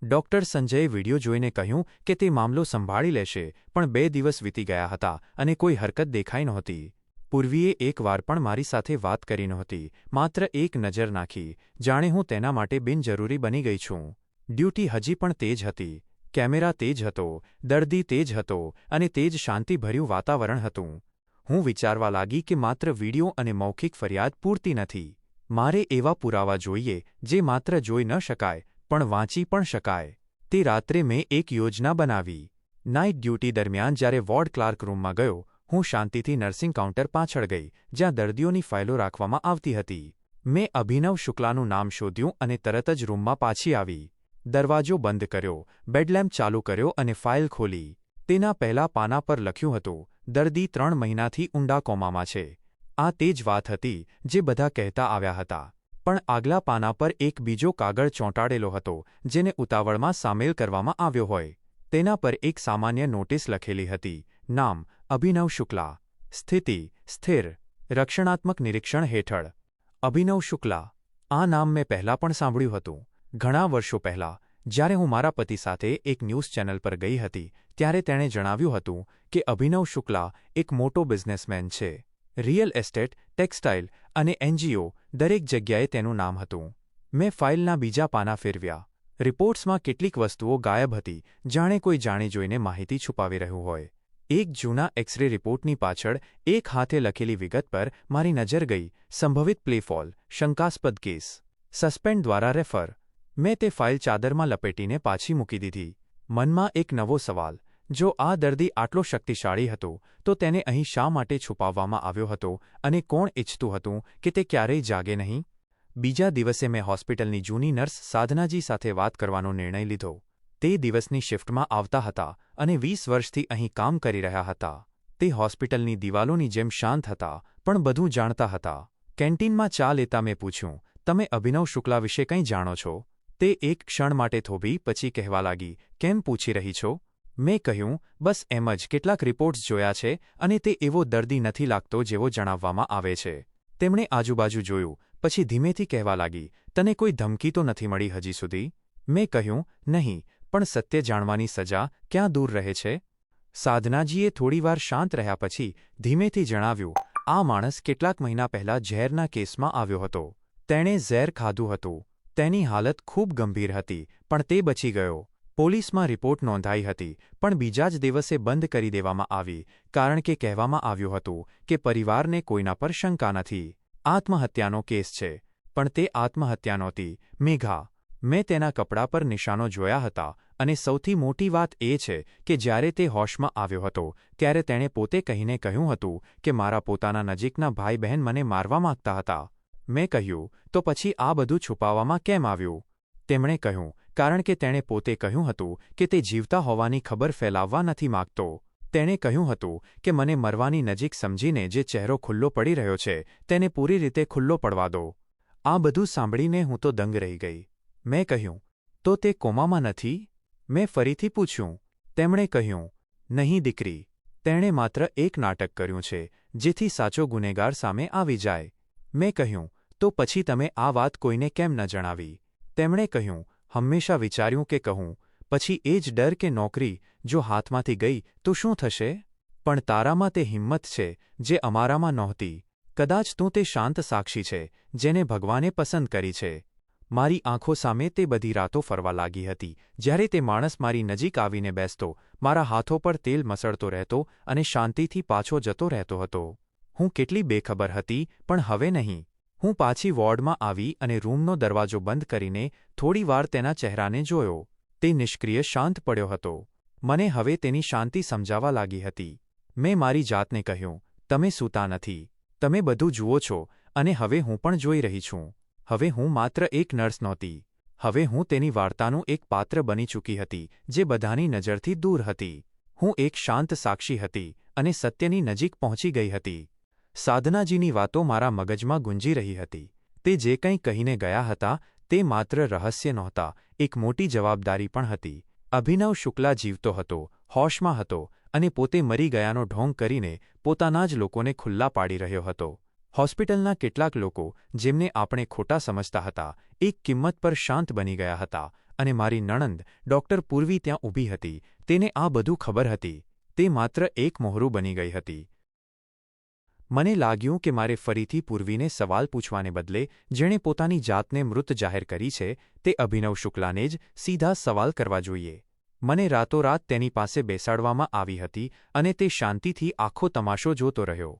ડોક્ટર સંજયે વિડિયો જોઈને કહ્યું કે તે મામલો સંભાળી લેશે પણ 2 દિવસ વીતી ગયા હતા અને કોઈ હરકત દેખાઈ નહોતી. પૂર્વીએ એકવાર પણ મારી સાથે વાત કરી નહોતી, માત્ર એક નજર નાખી, જાણે હું તેના માટે બિનજરૂરી બની ગઈ છું. ડ્યુટી હજી પણ તેજ હતી, કેમેરા તેજ હતો, દર્દી તેજ હતો અને તે જ શાંતિભર્યું વાતાવરણ હતું. હું વિચારવા લાગી કે માત્ર વિડિયો અને મૌખિક ફરિયાદ પૂરતી નથી. મારે એવા પુરાવા જોઈએ જે માત્ર જોઈ ન શકાય પણ વાંચી પણ શકાય. તે રાત્રે મેં એક યોજના બનાવી. નાઇટ ડ્યુટી દરમિયાન જ્યારે વોર્ડ ક્લાર્ક રૂમમાં ગયો, હું શાંતિથી નર્સિંગ કાઉન્ટર પાછળ ગઈ જ્યાં દર્દીઓની ફાઇલો રાખવામાં આવતી હતી. મેં અભિનવ શુક્લાનું નામ શોધ્યું અને તરત જ રૂમમાં પાછી આવી. દરવાજો બંધ કર્યો, બેડલેમ્પ ચાલુ કર્યો અને ફાઇલ ખોલી. તેના પહેલા પાના પર લખ્યું હતું, દર્દી 3 મહિનાથી ઊંડા કોમામાં છે. આ તે જ વાત હતી જે બધા કહેતા આવ્યા હતા. પણ આગલા પાના પર એક બીજો કાગળ ચોંટાડેલો હતો જેને ઉતાવળમાં સામેલ કરવામાં આવ્યો હોય. તેના પર એક સામાન્ય નોટિસ લખેલી હતી, નામ અભિનવ શુક્લા, સ્થિતિ સ્થિર, રક્ષણાત્મક નિરીક્ષણ હેઠળ. અભિનવ શુક્લા. આ નામ મેં પહેલાં પણ સાંભળ્યું હતું. ઘણા વર્ષો પહેલાં જ્યારે હું મારા પતિ સાથે એક ન્યૂઝ ચેનલ પર ગઈ હતી ત્યારે તેણે જણાવ્યું હતું કે અભિનવ શુક્લા એક મોટો બિઝનેસમેન છે. રિયલ એસ્ટેટ, ટેક્સટાઇલ અને એનજીઓ દરેક જગ્યાએ તેનું નામ હતું. મેં ફાઇલના બીજા પાના ફેરવ્યા. રિપોર્ટ્સમાં કેટલીક વસ્તુઓ ગાયબ હતી, જાણે કોઈ જાણી જોઈને માહિતી છુપાવી રહ્યું હોય. એક જૂના એક્સ-રે રિપોર્ટની પાછળ એક હાથે લખેલી વિગત પર મારી નજર ગઈ, સંભવિત પ્લેફોલ, શંકાસ્પદ કેસ, સસ્પેન્ડ દ્વારા રેફર. મેં તે ફાઇલ ચાદરમાં લપેટીને પાછી મૂકી દીધી. મનમાં એક નવો સવાલ, જો આ દર્દી આટલો શક્તિશાળી હતો તો તેને અહીં શા માટે છુપાવવામાં આવ્યો હતો અને કોણ ઈચ્છતું હતું કે તે ક્યારેય જાગે નહીં? બીજા દિવસે મેં હોસ્પિટલની જૂની નર્સ સાધનાજી સાથે વાત કરવાનો નિર્ણય લીધો. તે દિવસની શિફ્ટમાં આવતા હતા અને 20 વર્ષથી અહીં કામ કરી રહ્યા હતા. તે હોસ્પિટલની દિવાલોની જેમ શાંત હતા પણ બધું જાણતા હતા. કેન્ટીનમાં ચા લેતા મેં પૂછ્યું, તમે અભિનવ શુક્લા વિશે કંઈ જાણો છો? તે એક ક્ષણ માટે થોભી પછી કહેવા લાગી, કેમ પૂછી રહી છો? મેં કહ્યું, બસ એમ જ, કેટલાક રિપોર્ટ્સ જોયા છે અને તે એવો દર્દી નથી લાગતો જેવો જણાવવામાં આવે છે. તેમણે આજુબાજુ જોયું, પછી ધીમેથી કહેવા લાગી, તને કોઈ ધમકી તો નથી મળી હજી સુધી? મેં કહ્યું, નહીં, પણ સત્ય જાણવાની સજા ક્યાં દૂર રહે છે? સાધનાજીએ થોડીવાર શાંત રહ્યા પછી ધીમેથી જણાવ્યું, આ માણસ કેટલાક મહિના પહેલા ઝેરના કેસમાં આવ્યો હતો. તેણે ઝેર ખાધું હતું. તેની હાલત ખૂબ ગંભીર હતી પણ તે બચી ગયો. પોલીસમાં રિપોર્ટ નોંધાઈ હતી પણ બીજા જ દિવસે બંધ કરી દેવામાં આવી કારણ કે કહેવામાં આવ્યું હતું કે પરિવારને કોઈના પર શંકા નથી. આત્મહત્યાનો કેસ છે. પણ તે આત્મહત્યા નહોતી, મેઘા. મેં તેના કપડા પર નિશાનો જોયા હતા અને સૌથી મોટી વાત એ છે કે જ્યારે તે હોશમાં આવ્યો હતો ત્યારે તેણે પોતે કહીને કહ્યું હતું કે મારા પોતાના નજીકના ભાઈ બહેન મને મારવા માંગતા હતા. મેં કહ્યું, તો પછી આ બધું છુપાવવામાં કેમ આવ્યું? તેમણે કહ્યું, કારણ કે તેણે પોતે કહ્યું હતું કે તે જીવતા હોવાની ખબર ફેલાવવા નથી માગતો. તેણે કહ્યું હતું કે મને મરવાની નજીક સમજીને જે ચહેરો ખુલ્લો પડી રહ્યો છે તેને પૂરી રીતે ખુલ્લો પડવા દો. આ બધું સાંભળીને હું તો દંગ રહી ગઈ. મેં કહ્યું, તો તે કોમામાં નથી? મેં ફરીથી પૂછ્યું. તેમણે કહ્યું, નહીં દીકરી, તેણે માત્ર એક નાટક કર્યું છે જેથી સાચો ગુનેગાર સામે આવી જાય. મેં કહ્યું, તો પછી તમે આ વાત કોઈને કેમ ન જણાવી? તેમણે કહ્યું, હંમેશા વિચાર્યું કે કહું, પછી એ જ ડર કે નોકરી જો હાથમાંથી ગઈ તો શું થશે? પણ તારામાં તે હિંમત છે જે અમારામાં નહોતી. કદાચ તું તે શાંત સાક્ષી છે જેને ભગવાને પસંદ કરી છે. મારી આંખો સામે તે બધી રાતો ફરવા લાગી હતી જ્યારે તે માણસ મારી નજીક આવીને બેસતો, મારા હાથો પર તેલ મસળતો રહેતો અને શાંતિથી પાછો જતો રહેતો હતો. હું કેટલી બેખબર હતી, પણ હવે નહીં. હું પાછી વોર્ડમાં આવી અને રૂમનો દરવાજો બંધ કરીને થોડીવાર તેના ચહેરાને જોયો. તે નિષ્ક્રિય શાંત પડ્યો હતો. મને હવે તેની શાંતિ સમજાવા લાગી હતી. મેં મારી જાતને કહ્યું, તમે સૂતા નથી. તમે બધું જુઓ છો અને હવે હું પણ જોઈ રહી છું. હવે હું માત્ર એક નર્સ નહોતી. હવે હું તેની વાર્તાનું એક પાત્ર બની ચૂકી હતી જે બધાની નજરથી દૂર હતી. હું એક શાંત સાક્ષી હતી અને સત્યની નજીક પહોંચી ગઈ હતી. સાધનાજીની વાતો મારા મગજમાં ગુંજી રહી હતી. તે જે કંઈ કહીને ગયા હતા તે માત્ર રહસ્ય નહોતા, એક મોટી જવાબદારી પણ હતી. અભિનવ શુક્લા જીવતો હતો, હોશમાં હતો અને પોતે મરી ગયાનો ઢોંગ કરીને પોતાના જ લોકોને ખુલ્લા પાડી રહ્યો હતો. હોસ્પિટલના કેટલાક લોકો જેમને આપણે ખોટા સમજતા હતા એક કિંમત પર શાંત બની ગયા હતા અને મારી નણંદ ડૉક્ટર પૂર્વી ત્યાં ઊભી હતી. તેને આ બધું ખબર હતી. તે માત્ર એક મોહરું બની ગઈ હતી. મને લાગ્યું કે મારે ફરીથી પૂર્વીને સવાલ પૂછવાને બદલે જેણે પોતાની જાતને મૃત જાહેર કરી છે તે અભિનવ શુક્લાને જ સીધા સવાલ કરવા જોઈએ. મને રાતોરાત તેની પાસે બેસાડવામાં આવી હતી અને તે શાંતિથી આખો તમાશો જોતો રહ્યો.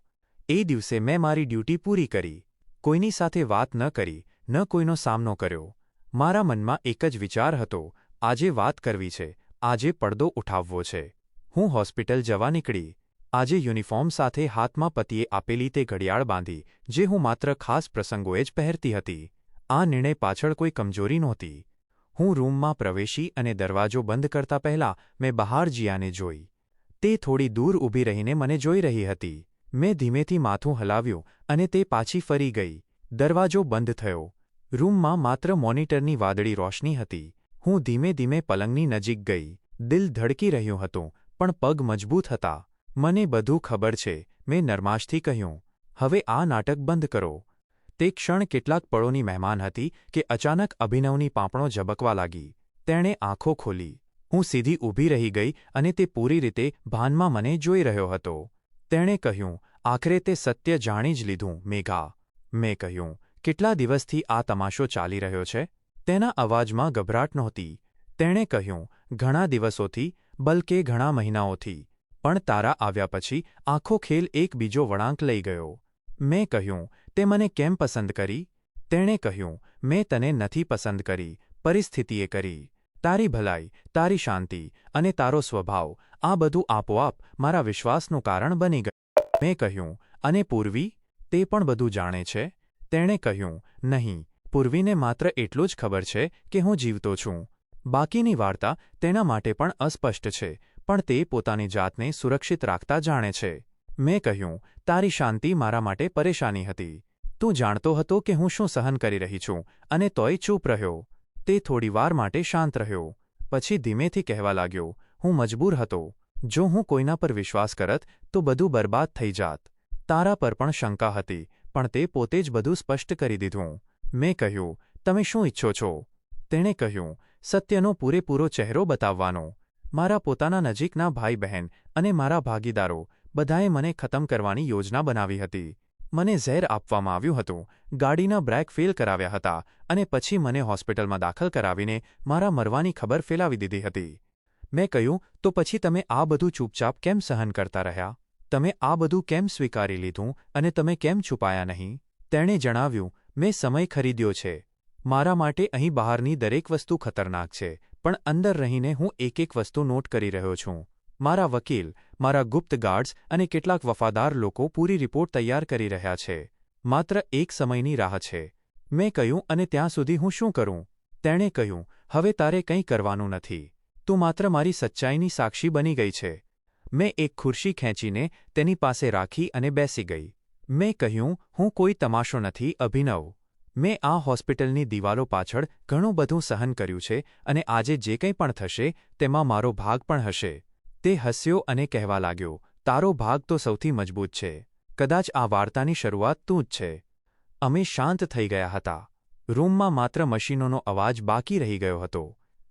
એ દિવસે મેં મારી ડ્યુટી પૂરી કરી. કોઈની સાથે વાત ન કરી, ન કોઈનો સામનો કર્યો. મારા મનમાં એક જ વિચાર હતો, આજે વાત કરવી છે, આજે પડદો ઉઠાવવો છે. હું હોસ્પિટલ જવા નીકળી. આજે યુનિફોર્મ સાથે હાથમાં પતિએ આપેલી તે ઘડિયાળ બાંધી જે હું માત્ર ખાસ પ્રસંગોએ જ પહેરતી હતી. આ નિર્ણય પાછળ કોઈ કમજોરી નહોતી. હું રૂમમાં પ્રવેશી અને દરવાજો બંધ કરતા પહેલાં મેં બહાર જીયાને જોઈ. તે થોડી દૂર ઊભી રહીને મને જોઈ રહી હતી. મેં ધીમેથી માથું હલાવ્યું અને તે પાછી ફરી ગઈ. દરવાજો બંધ થયો. રૂમમાં માત્ર મોનિટરની વાદળી રોશની હતી. હું ધીમે ધીમે પલંગની નજીક ગઈ. દિલ ધડકી રહ્યું હતું, પણ પગ મજબૂત હતા. મને બધું ખબર છે, મેં નરમાશથી કહ્યું. હવે આ નાટક બંધ કરો. તે ક્ષણ કેટલાક પળોની મહેમાન હતી કે અચાનક અભિનવની પાંપણો ઝબકવા લાગી. તેણે આંખો ખોલી. હું સીધી ઊભી રહી ગઈ અને તે પૂરી રીતે ભાનમાં મને જોઈ રહ્યો હતો. તેણે કહ્યું, આખરે તે સત્ય જાણી જ લીધું, મેઘા. મેં કહ્યું, કેટલા દિવસથી આ તમાશો ચાલી રહ્યો છે? તેના અવાજમાં ગભરાટ નહોતી. તેણે કહ્યું, ઘણા દિવસોથી, બલકે ઘણા મહિનાઓથી. પણ તારા આવ્યા પછી આખો ખેલ એક બીજો વળાંક લઈ ગયો. મેં કહ્યું, તે મને કેમ પસંદ કરી? તેણે કહ્યું, મેં તને નથી પસંદ કરી, પરિસ્થિતિએ કરી. તારી ભલાઈ, તારી શાંતિ અને તારો સ્વભાવ, આ બધું આપોઆપ મારા વિશ્વાસનું કારણ બની ગયું. મેં કહ્યું, અને પૂર્વી? તે પણ બધું જાણે છે? તેણે કહ્યું, નહીં, પૂર્વીને માત્ર એટલું જ ખબર છે કે હું જીવતો છું. બાકીની વાર્તા તેના માટે પણ અસ્પષ્ટ છે, પણ તે પોતાની જાતને સુરક્ષિત રાખતા જાણે છે. મેં કહ્યું, તારી શાંતિ મારા માટે પરેશાની હતી. તું જાણતો હતો કે હું શું સહન કરી રહી છું અને તોય ચૂપ રહ્યો. તે થોડીવાર માટે શાંત રહ્યો. પછી ધીમેથી કહેવા લાગ્યો, હું મજબૂર હતો. જો હું કોઈના પર વિશ્વાસ કરત તો બધું બરબાદ થઈ જાત. તારા પર પણ શંકા હતી, પણ તે પોતે જ બધું સ્પષ્ટ કરી દીધું. મેં કહ્યું, તમે શું ઈચ્છો છો? તેણે કહ્યું, સત્યનો પૂરેપૂરો ચહેરો બતાવવાનો. મારા પોતાના નજીકના ભાઈ બહેન અને મારા ભાગીદારો બધાએ મને ખતમ કરવાની યોજના બનાવી હતી. મને ઝેર આપવામાં આવ્યું હતું, ગાડીના બ્રેક ફેલ કરાવ્યા હતા અને પછી મને હોસ્પિટલમાં દાખલ કરાવીને મારા મરવાની ખબર ફેલાવી દીધી હતી. મેં કહ્યું, તો પછી તમે આ બધું ચૂપચાપ કેમ સહન કરતા રહ્યા? તમે આ બધું કેમ સ્વીકારી લીધું અને તમે કેમ છુપાયા નહીં? તેણે જણાવ્યું, મેં સમય ખરીદ્યો છે. મારા માટે અહીં બહારની દરેક વસ્તુ ખતરનાક છે, પણ અંદર રહીને હું એક એક વસ્તુ નોટ કરી રહ્યો છું. મારા વકીલ, મારા ગુપ્ત ગાર્ડ્સ અને કેટલાક વફાદાર લોકો પૂરી રિપોર્ટ તૈયાર કરી રહ્યા છે. માત્ર એક સમયની રાહ છે. મેં કહ્યું, અને ત્યાં સુધી હું શું કરું? તેણે કહ્યું, હવે તારે કંઈ કરવાનું નથી. તું માત્ર મારી સચ્ચાઈની સાક્ષી બની ગઈ છે. મેં એક ખુરશી ખેંચીને તેની પાસે રાખી અને બેસી ગઈ. મેં કહ્યું, હું કોઈ તમાશો નથી, અભિનવ. મેં આ હોસ્પિટલની દિવાલો પાછળ ઘણું બધું સહન કર્યું છે અને આજે જે કંઈ પણ થશે તેમાં મારો ભાગ પણ હશે. તે હસ્યો અને કહેવા લાગ્યો, તારો ભાગ તો સૌથી મજબૂત છે. કદાચ આ વાર્તાની શરૂઆત તું જ છે. અમે શાંત થઈ ગયા હતા. રૂમમાં માત્ર મશીનોનો અવાજ બાકી રહી ગયો હતો.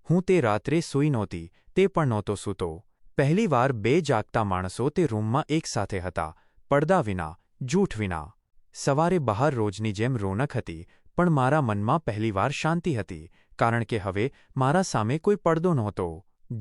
હું તે રાત્રે સૂઈ નહોતી, તે પણ નહોતો સૂતો. પહેલીવાર બે જાગતા માણસો તે રૂમમાં એકસાથે હતા, પડદા વિના, જૂઠ વિના. સવારે બહાર રોજની જેમ રોનક હતી, પણ મારા મનમાં પહેલીવાર શાંતિ હતી, કારણ કે હવે મારા સામે કોઈ પડદો નહોતો.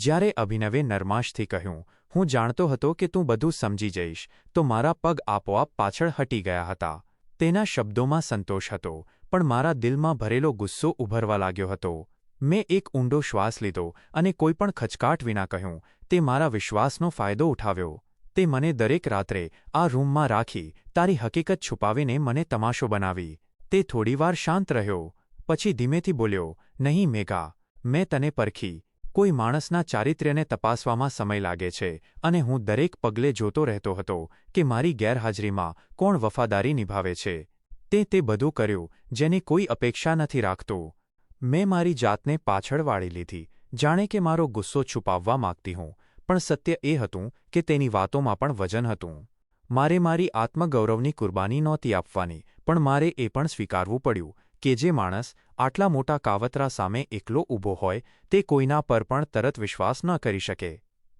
જ્યારે અભિનવે નરમાશથી કહ્યું, હું જાણતો હતો કે તું બધું સમજી જઈશ, તો મારા પગ આપોઆપ પાછળ હટી ગયા હતા. તેના શબ્દોમાં સંતોષ હતો, પણ મારા દિલમાં ભરેલો ગુસ્સો ઉભરવા લાગ્યો હતો. મેં એક ઊંડો શ્વાસ લીધો અને કોઈપણ ખચકાટ વિના કહ્યું, તે મારા વિશ્વાસનો ફાયદો ઉઠાવ્યો. તે મને દરેક રાત્રે આ રૂમમાં રાખી, તારી હકીકત છુપાવીને મને તમાશો બનાવી. તે થોડીવાર શાંત રહ્યો, પછી ધીમેથી બોલ્યો, નહીં મેઘા, મેં તને પરખી. કોઈ માણસના ચારિત્ર્યને તપાસવામાં સમય લાગે છે, અને હું દરેક પગલે જોતો રહેતો હતો કે મારી ગેરહાજરીમાં કોણ વફાદારી નિભાવે છે. તે બધું કર્યું જેની કોઈ અપેક્ષા નથી રાખતું. મેં મારી જાતને પાછળ વાળી લીધી, જાણે કે મારો ગુસ્સો છુપાવવા માંગતી હું, પણ સત્ય એ હતું કે તેની વાતોમાં પણ વજન હતું. મારે મારી આત્મગૌરવની કુરબાની નહોતી આપવાની, પણ મારે એ પણ સ્વીકારવું પડ્યું કે જે માણસ આટલા મોટા કાવતરા સામે એકલો ઊભો હોય તે કોઈના પર પણ તરત વિશ્વાસ ન કરી શકે.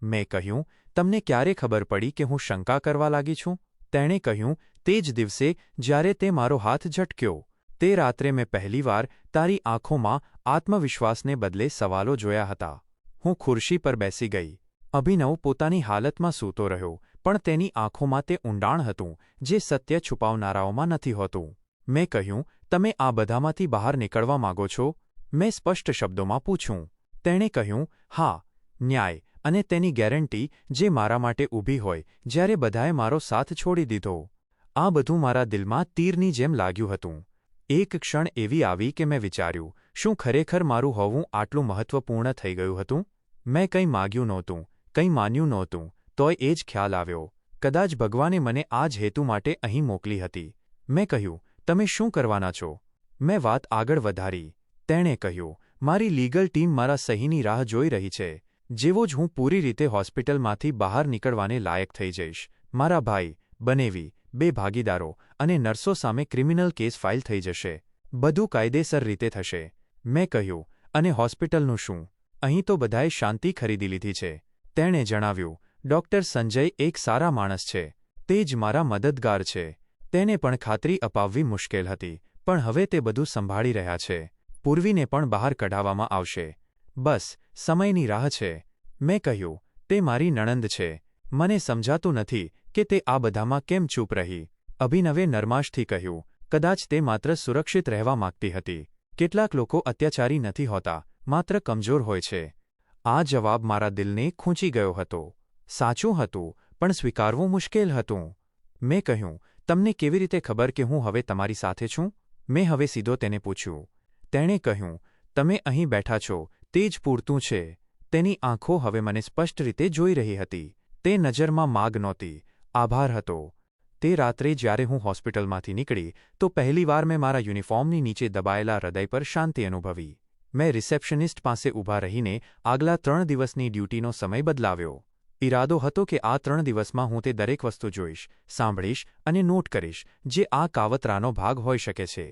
મેં કહ્યું, તમને ક્યારે ખબર પડી કે હું શંકા કરવા લાગી છું? તેણે કહ્યું, તે જ દિવસે જ્યારે તે મારો હાથ ઝટક્યો. તે રાત્રે મેં પહેલીવાર તારી આંખોમાં આત્મવિશ્વાસને બદલે સવાલો જોયા હતા. હું ખુરશી પર બેસી ગઈ. અભિનવ પોતાની હાલતમાં સૂતો રહ્યો, પણ તેની આંખોમાં તે ઊંડાણ હતું જે સત્ય છુપાવનારાઓમાં નથી હોતું. મેં કહ્યું, તમે આ બધામાંથી બહાર નીકળવા માંગો છો? મેં સ્પષ્ટ શબ્દોમાં પૂછ્યું. તેણે કહ્યું, હા, ન્યાય અને તેની ગેરંટી જે મારા માટે ઊભી હોય જ્યારે બધાએ મારો સાથ છોડી દીધો. આ બધું મારા દિલમાં તીરની જેમ લાગ્યું હતું. એક ક્ષણ એવી આવી કે મેં વિચાર્યું, શું ખરેખર મારું હોવું આટલું મહત્વપૂર્ણ થઈ ગયું હતું? મેં કંઈ માગ્યું નહોતું, કંઈ માન્યું નહોતું, તોય એ જ ખ્યાલ આવ્યો. કદાચ ભગવાને મને આ જ હેતુ માટે અહીં મોકલી હતી. મેં કહ્યું, તમે શું કરવાના છો? મેં વાત આગળ વધારી. તેણે કહ્યું, મારી લીગલ ટીમ મારા સહીની રાહ જોઈ રહી છે. જેવો જ હું પૂરી રીતે હોસ્પિટલમાંથી બહાર નીકળવાને લાયક થઈ જઈશ, મારા ભાઈ, બનેવી, બે ભાગીદારો અને નર્સો સામે ક્રિમિનલ કેસ ફાઇલ થઈ જશે. બધું કાયદેસર રીતે થશે. મેં કહ્યું, અને હોસ્પિટલનું શું? અહીં તો બધાએ શાંતિ ખરીદી લીધી છે. તેણે જણાવ્યું, ડૉક્ટર સંજય એક સારા માણસ છે. તે જ મારા મદદગાર છે. તેને પણ ખાતરી અપાવવી મુશ્કેલ હતી, પણ હવે તે બધું સંભાળી રહ્યા છે. પૂર્વીને પણ બહાર કઢાવવામાં આવશે. બસ સમયની રાહ છે. મેં કહ્યું, તે મારી નણંદ છે. મને સમજાતું નથી કે તે આ બધામાં કેમ ચૂપ રહી. અભિનવે નરમાશથી કહ્યું, કદાચ તે માત્ર સુરક્ષિત રહેવા માંગતી હતી. કેટલાક લોકો અત્યાચારી નથી હોતા, માત્ર કમજોર હોય છે. આ જવાબ મારા દિલને ખૂંચી ગયો હતો. સાચું હતું, પણ સ્વીકારવું મુશ્કેલ હતું. મેં કહ્યું, તમને કેવી રીતે ખબર કે હું હવે તમારી સાથે છું? મેં હવે સીધો તેને પૂછ્યું. તેણે કહ્યું, તમે અહીં બેઠા છો, તે જ પૂરતું છે. તેની આંખો હવે મને સ્પષ્ટ રીતે જોઈ રહી હતી. તે નજરમાં માગ નહોતી, આભાર હતો. તે રાત્રે જ્યારે હું હોસ્પિટલમાંથી નીકળી, તો પહેલીવાર મેં મારા યુનિફોર્મની નીચે દબાયેલા હૃદય પર શાંતિ અનુભવી. મેં રિસેપ્શનિસ્ટ પાસે ઊભા રહીને આગલા 3 દિવસની ડ્યુટીનો સમય બદલાવ્યો. ઈરાદો હતો કે આ 3 દિવસમાં હું તે દરેક વસ્તુ જોઈશ, સાંભળીશ અને નોટ કરીશ જે આ કાવતરાનો ભાગ હોઈ શકે છે.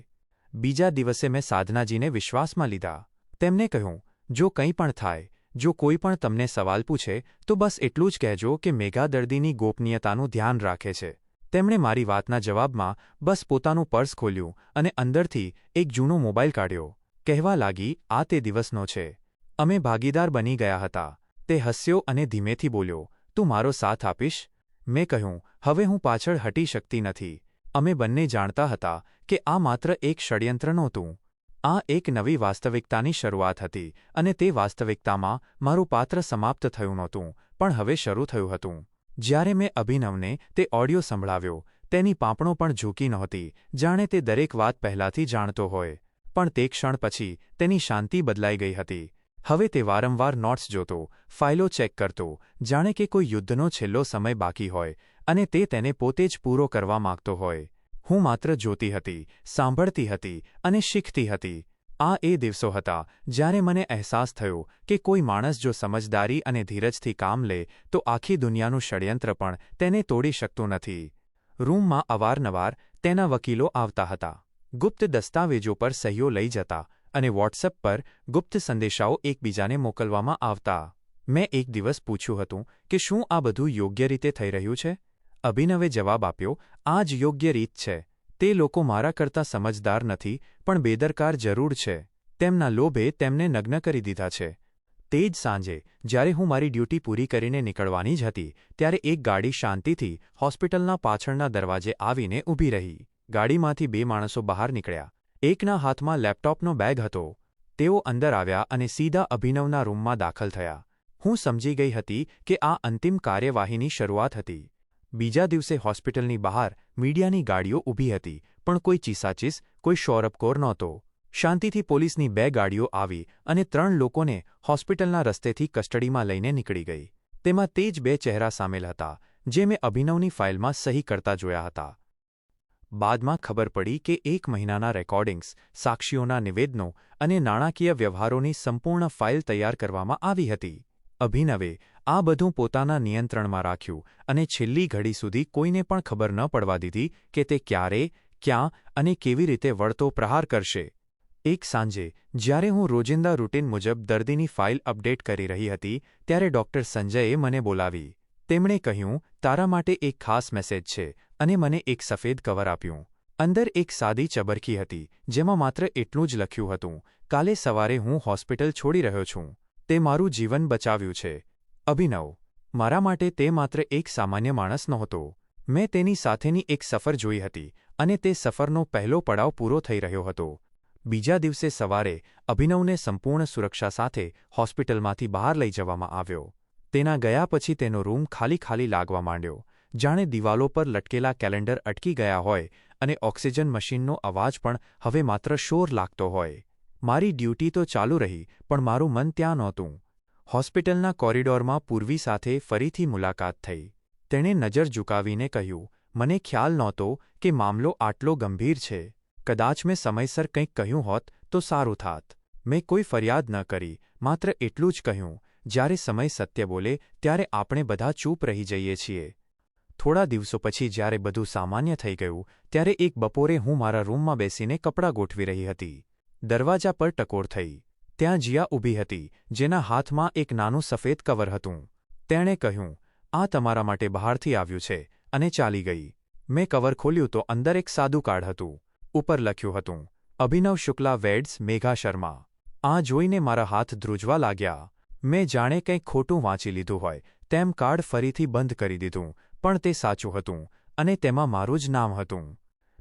બીજા દિવસે મેં સાધનાજીને વિશ્વાસમાં લીધા. તેમને કહ્યું, જો કંઈ પણ થાય, જો કોઈ પણ તમને સવાલ પૂછે, તો બસ એટલું જ કહેજો કે મેઘા દર્દીની ગોપનીયતાનું ધ્યાન રાખે છે. તેમણે મારી વાતના જવાબમાં બસ પોતાનું પર્સ ખોલ્યું અને અંદરથી એક જૂનો મોબાઈલ કાઢ્યો. કહેવા લાગી, આ તે દિવસનો છે. અમે ભાગીદાર બની ગયા હતા. તે હસ્યો અને ધીમેથી બોલ્યો, તું મારો સાથ આપીશ? મેં કહ્યું, હવે હું પાછળ હટી શકતી નથી. અમે બંને જાણતા હતા કે આ માત્ર એક ષડયંત્ર નહોતું. આ એક નવી વાસ્તવિકતાની શરૂઆત હતી, અને તે વાસ્તવિકતામાં મારું પાત્ર સમાપ્ત થયું નહોતું, પણ હવે શરૂ થયું હતું. જ્યારે મેં અભિનવને તે ઓડિયો સંભળાવ્યો, તેની પાંપણો પણ ઝૂકી નહોતી, જાણે તે દરેક વાત પહેલાથી જાણતો હોય. પણ તે ક્ષણ પછી તેની શાંતિ બદલાઈ ગઈ હતી. હવે તે વારંવાર નોટ્સ જોતો, ફાઇલો ચેક કરતો, જાણે કે કોઈ યુદ્ધનો છેલ્લો સમય બાકી હોય, અને તે તેને પોતે જ પૂરો કરવા માંગતો હોય. હું માત્ર જોતી હતી, સાંભળતી હતી અને શીખતી હતી. આ એ દિવસો હતા જ્યારે મને અહેસાસ થયો કે કોઈ માણસ જો સમજદારી અને ધીરજથી કામ લે તો આખી દુનિયાનું ષડયંત્ર પણ તેને તોડી શકતું નથી. રૂમમાં અવારનવાર તેના વકીલો આવતા હતા, ગુપ્ત દસ્તાવેજો પર સહીઓ લઈ જતા અને વોટ્સએપ પર ગુપ્ત સંદેશાઓ એકબીજાને મોકલવામાં આવતા. મેં એક દિવસ પૂછ્યું હતું કે શું આ બધું યોગ્ય રીતે થઈ રહ્યું છે? અભિનવે જવાબ આપ્યો, આ જ યોગ્ય રીત છે. તે લોકો મારા કરતાં સમજદાર નથી પણ બેદરકાર જરૂર છે. તેમના લોભે તેમને નગ્ન કરી દીધા છે. તે જ સાંજે જ્યારે હું મારી ડ્યુટી પૂરી કરીને નીકળવાની જ હતી ત્યારે એક ગાડી શાંતિથી હોસ્પિટલના પાછળના દરવાજે આવીને ઊભી રહી. ગાડીમાંથી 2 માણસો બહાર નીકળ્યા. એકના હાથમાં લેપટોપનો બેગ હતો. તેઓ અંદર આવ્યા અને સીધા અભિનવના રૂમમાં દાખલ થયા. હું સમજી ગઈ હતી કે આ અંતિમ કાર્યવાહીની શરૂઆત હતી. બીજા દિવસે હોસ્પિટલની બહાર મીડિયાની ગાડીઓ ઊભી હતી પણ કોઈ ચીસાચીસ, કોઈ શોરબકોર નહોતો. શાંતિથી પોલીસની 2 ગાડીઓ આવી અને 3 લોકોને હોસ્પિટલના રસ્તેથી કસ્ટડીમાં લઈને નીકળી ગઈ. તેમાં તે જ 2 ચહેરા સામેલ હતા જે મેં અભિનવની ફાઇલમાં સહી કરતા જોયા હતા. બાદમાં ખબર પડી કે 1 મહિનાના રેકોર્ડિંગ્સ, સાક્ષીઓના નિવેદનો અને નાણાકીય વ્યવહારોની સંપૂર્ણ ફાઇલ તૈયાર કરવામાં આવી હતી. અભિનવે આ બધું પોતાના નિયંત્રણમાં રાખ્યું અને છેલ્લી ઘડી સુધી કોઈને પણ ખબર ન પડવા દીધી કે તે ક્યારે, ક્યાં અને કેવી રીતે વળતો પ્રહાર કરશે. એક સાંજે જ્યારે હું રોજિંદા રૂટીન મુજબ દર્દીની ફાઇલ અપડેટ કરી રહી હતી ત્યારે ડૉક્ટર સંજયે મને બોલાવી. તેમણે કહ્યું, તારા માટે એક ખાસ મેસેજ છે અને મને એક સફેદ કવર આપ્યું. અંદર એક સાદી ચબરકી હતી જેમાં માત્ર એટલું જ લખ્યું હતું, કાલે સવારે હું હોસ્પિટલ છોડી રહ્યો છું. તે મારું જીવન બચાવ્યું છે. અભિનવ મારા માટે તે માત્ર એક સામાન્ય માણસ નહોતો. મેં તેની સાથેની એક સફર જોઈ હતી અને તે સફરનો પહેલો પડાવ પૂરો થઈ રહ્યો હતો. બીજા દિવસે સવારે અભિનવને સંપૂર્ણ સુરક્ષા સાથે હોસ્પિટલમાંથી બહાર લઈ જવામાં આવ્યો. તેના ગયા પછી તેનો રૂમ ખાલી લાગવા માંડ્યો, જાણે દિવાલો પર લટકેલા કેલેન્ડર અટકી ગયા હોય અને ઓક્સિજન મશીનનો અવાજ પણ હવે માત્ર શોર લાગતો હોય. મારી ડ્યુટી તો ચાલુ રહી પણ મારું મન ત્યાં નહોતું. હોસ્પિટલના કોરિડોરમાં પૂર્વી સાથે ફરીથી મુલાકાત થઈ. તેણે નજર ઝુકાવીને કહ્યું, મને ખ્યાલ નહોતો કે મામલો આટલો ગંભીર છે. કદાચ મેં સમયસર કંઈક કહ્યું હોત તો સારું થાત. મેં કોઈ ફરિયાદ ન કરી, માત્ર એટલું જ કહ્યું, જ્યારે સમય સત્ય બોલે ત્યારે આપણે બધા ચૂપ રહી જઈએ છીએ. થોડા દિવસો પછી જ્યારે બધું સામાન્ય થઈ ગયું ત્યારે એક બપોરે હું મારા રૂમમાં બેસીને કપડાં ગોઠવી રહી હતી. દરવાજા પર ટકોર થઈ. ત્યાં જીયા ઊભી હતી જેના હાથમાં એક નાનું સફેદ કવર હતું. તેણે કહ્યું, આ તમારા માટે બહારથી આવ્યું છે અને ચાલી ગઈ. મેં કવર ખોલ્યું તો અંદર એક સાદું કાર્ડ હતું. ઉપર લખ્યું હતું, અભિનવ શુક્લા વેડ્સ મેઘા શર્મા. આ જોઈને મારા હાથ ધ્રુજવા લાગ્યા. મેં જાણે કંઈક ખોટું વાંચી લીધું હોય તેમ કાર્ડ ફરીથી બંધ કરી દીધું, પણ તે સાચું હતું અને તેમાં મારું જ નામ હતું.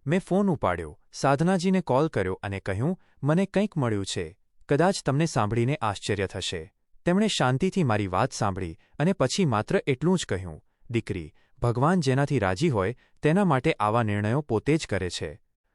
મેં ફોન ઉપાડ્યો, સાધનાજીને કોલ કર્યો અને કહ્યું, મને કંઈક મળ્યું છે. કદાચ તમને સાંભળીને આશ્ચર્ય થશે. તેમણે શાંતિથી મારી વાત સાંભળી અને પછી માત્ર એટલું જ કહ્યું, દીકરી, ભગવાન જેનાથી રાજી હોય તેના માટે આવા નિર્ણયો પોતે જ કરે છે.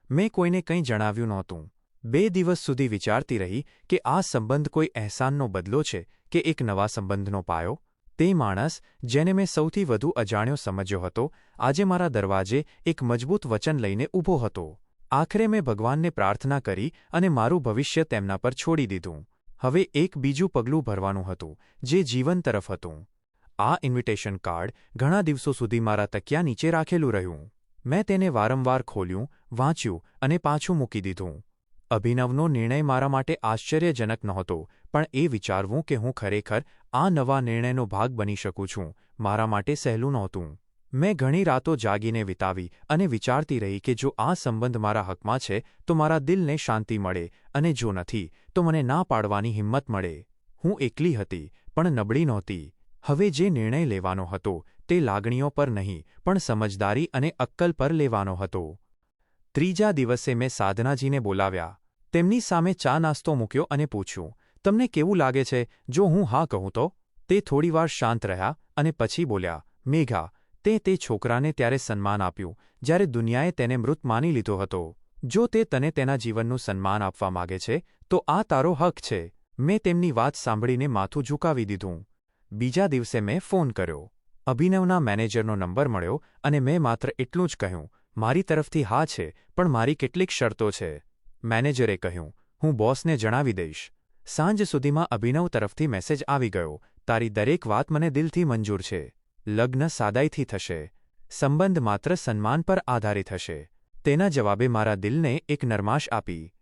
મેં કોઈને કંઈ જણાવ્યું નહોતું. 2 દિવસ સુધી વિચારતી રહી કે આ સંબંધ કોઈ અહેસાનનો બદલો છે કે એક નવા સંબંધનો પાયો. તે માણસ જેને મેં સૌથી વધુ અજાણ્યો સમજ્યો હતો આજે મારા દરવાજે એક મજબૂત વચન લઈને ઊભો હતો. આખરે મેં ભગવાનને પ્રાર્થના કરી અને મારું ભવિષ્ય તેમના પર છોડી દીધું. હવે એક બીજું પગલું ભરવાનું હતું જે જીવન તરફ હતું. આ ઇન્વિટેશન કાર્ડ ઘણા દિવસો સુધી મારા તકિયા નીચે રાખેલું રહ્યું. મેં તેને વારંવાર ખોલ્યું, વાંચ્યું અને પાછું મૂકી દીધું. અભિનવનો નિર્ણય મારા માટે આશ્ચર્યજનક નહોતો, પણ એ વિચારવું કે હું ખરેખર આ નવા નિર્ણયનો ભાગ બની શકું છું મારા માટે સહેલું નહોતું. મેં ઘણી રાતો જાગીને વિતાવી અને વિચારતી રહી કે જો આ સંબંધ મારા હકમાં છે તો મારા દિલને શાંતિ મળે અને જો નથી તો મને ના પાડવાની હિંમત મળે. હું એકલી હતી પણ નબળી નહોતી. હવે જે નિર્ણય લેવાનો હતો તે લાગણીઓ પર નહીં પણ સમજદારી અને અક્કલ પર લેવાનો હતો. ત્રીજા દિવસે મેં સાધનાજીને બોલાવ્યા. તેમની સામે ચા નાસ્તો મૂક્યો અને પૂછ્યું, તમને કેવું લાગે છે જો હું હા કહું તો? તે થોડીવાર શાંત રહ્યા અને પછી બોલ્યા, મેઘા, તે છોકરાને ત્યારે સન્માન આપ્યું જ્યારે દુનિયાએ તેને મૃત માની લીધો હતો. જો તે તને તેના જીવનનું સન્માન આપવા માગે છે તો આ તારો હક છે. મેં તેમની વાત સાંભળીને માથું ઝુકાવી દીધું. બીજા દિવસે મેં ફોન કર્યો. અભિનવના મેનેજરનો નંબર મળ્યો અને મેં માત્ર એટલું જ કહ્યું, મારી તરફથી હા છે, પણ મારી કેટલીક શરતો છે. મેનેજરે કહ્યું, હું બોસને જણાવી દઈશ. સાંજ સુધીમાં અભિનવ તરફથી મેસેજ આવી ગયો, તારી દરેક વાત મને દિલથી મંજૂર છે. લગ્ન સાદાઈથી થશે. સંબંધ માત્ર સન્માન પર આધારિત હશે. તેના જવાબે મારા દિલને એક નરમાશ આપી.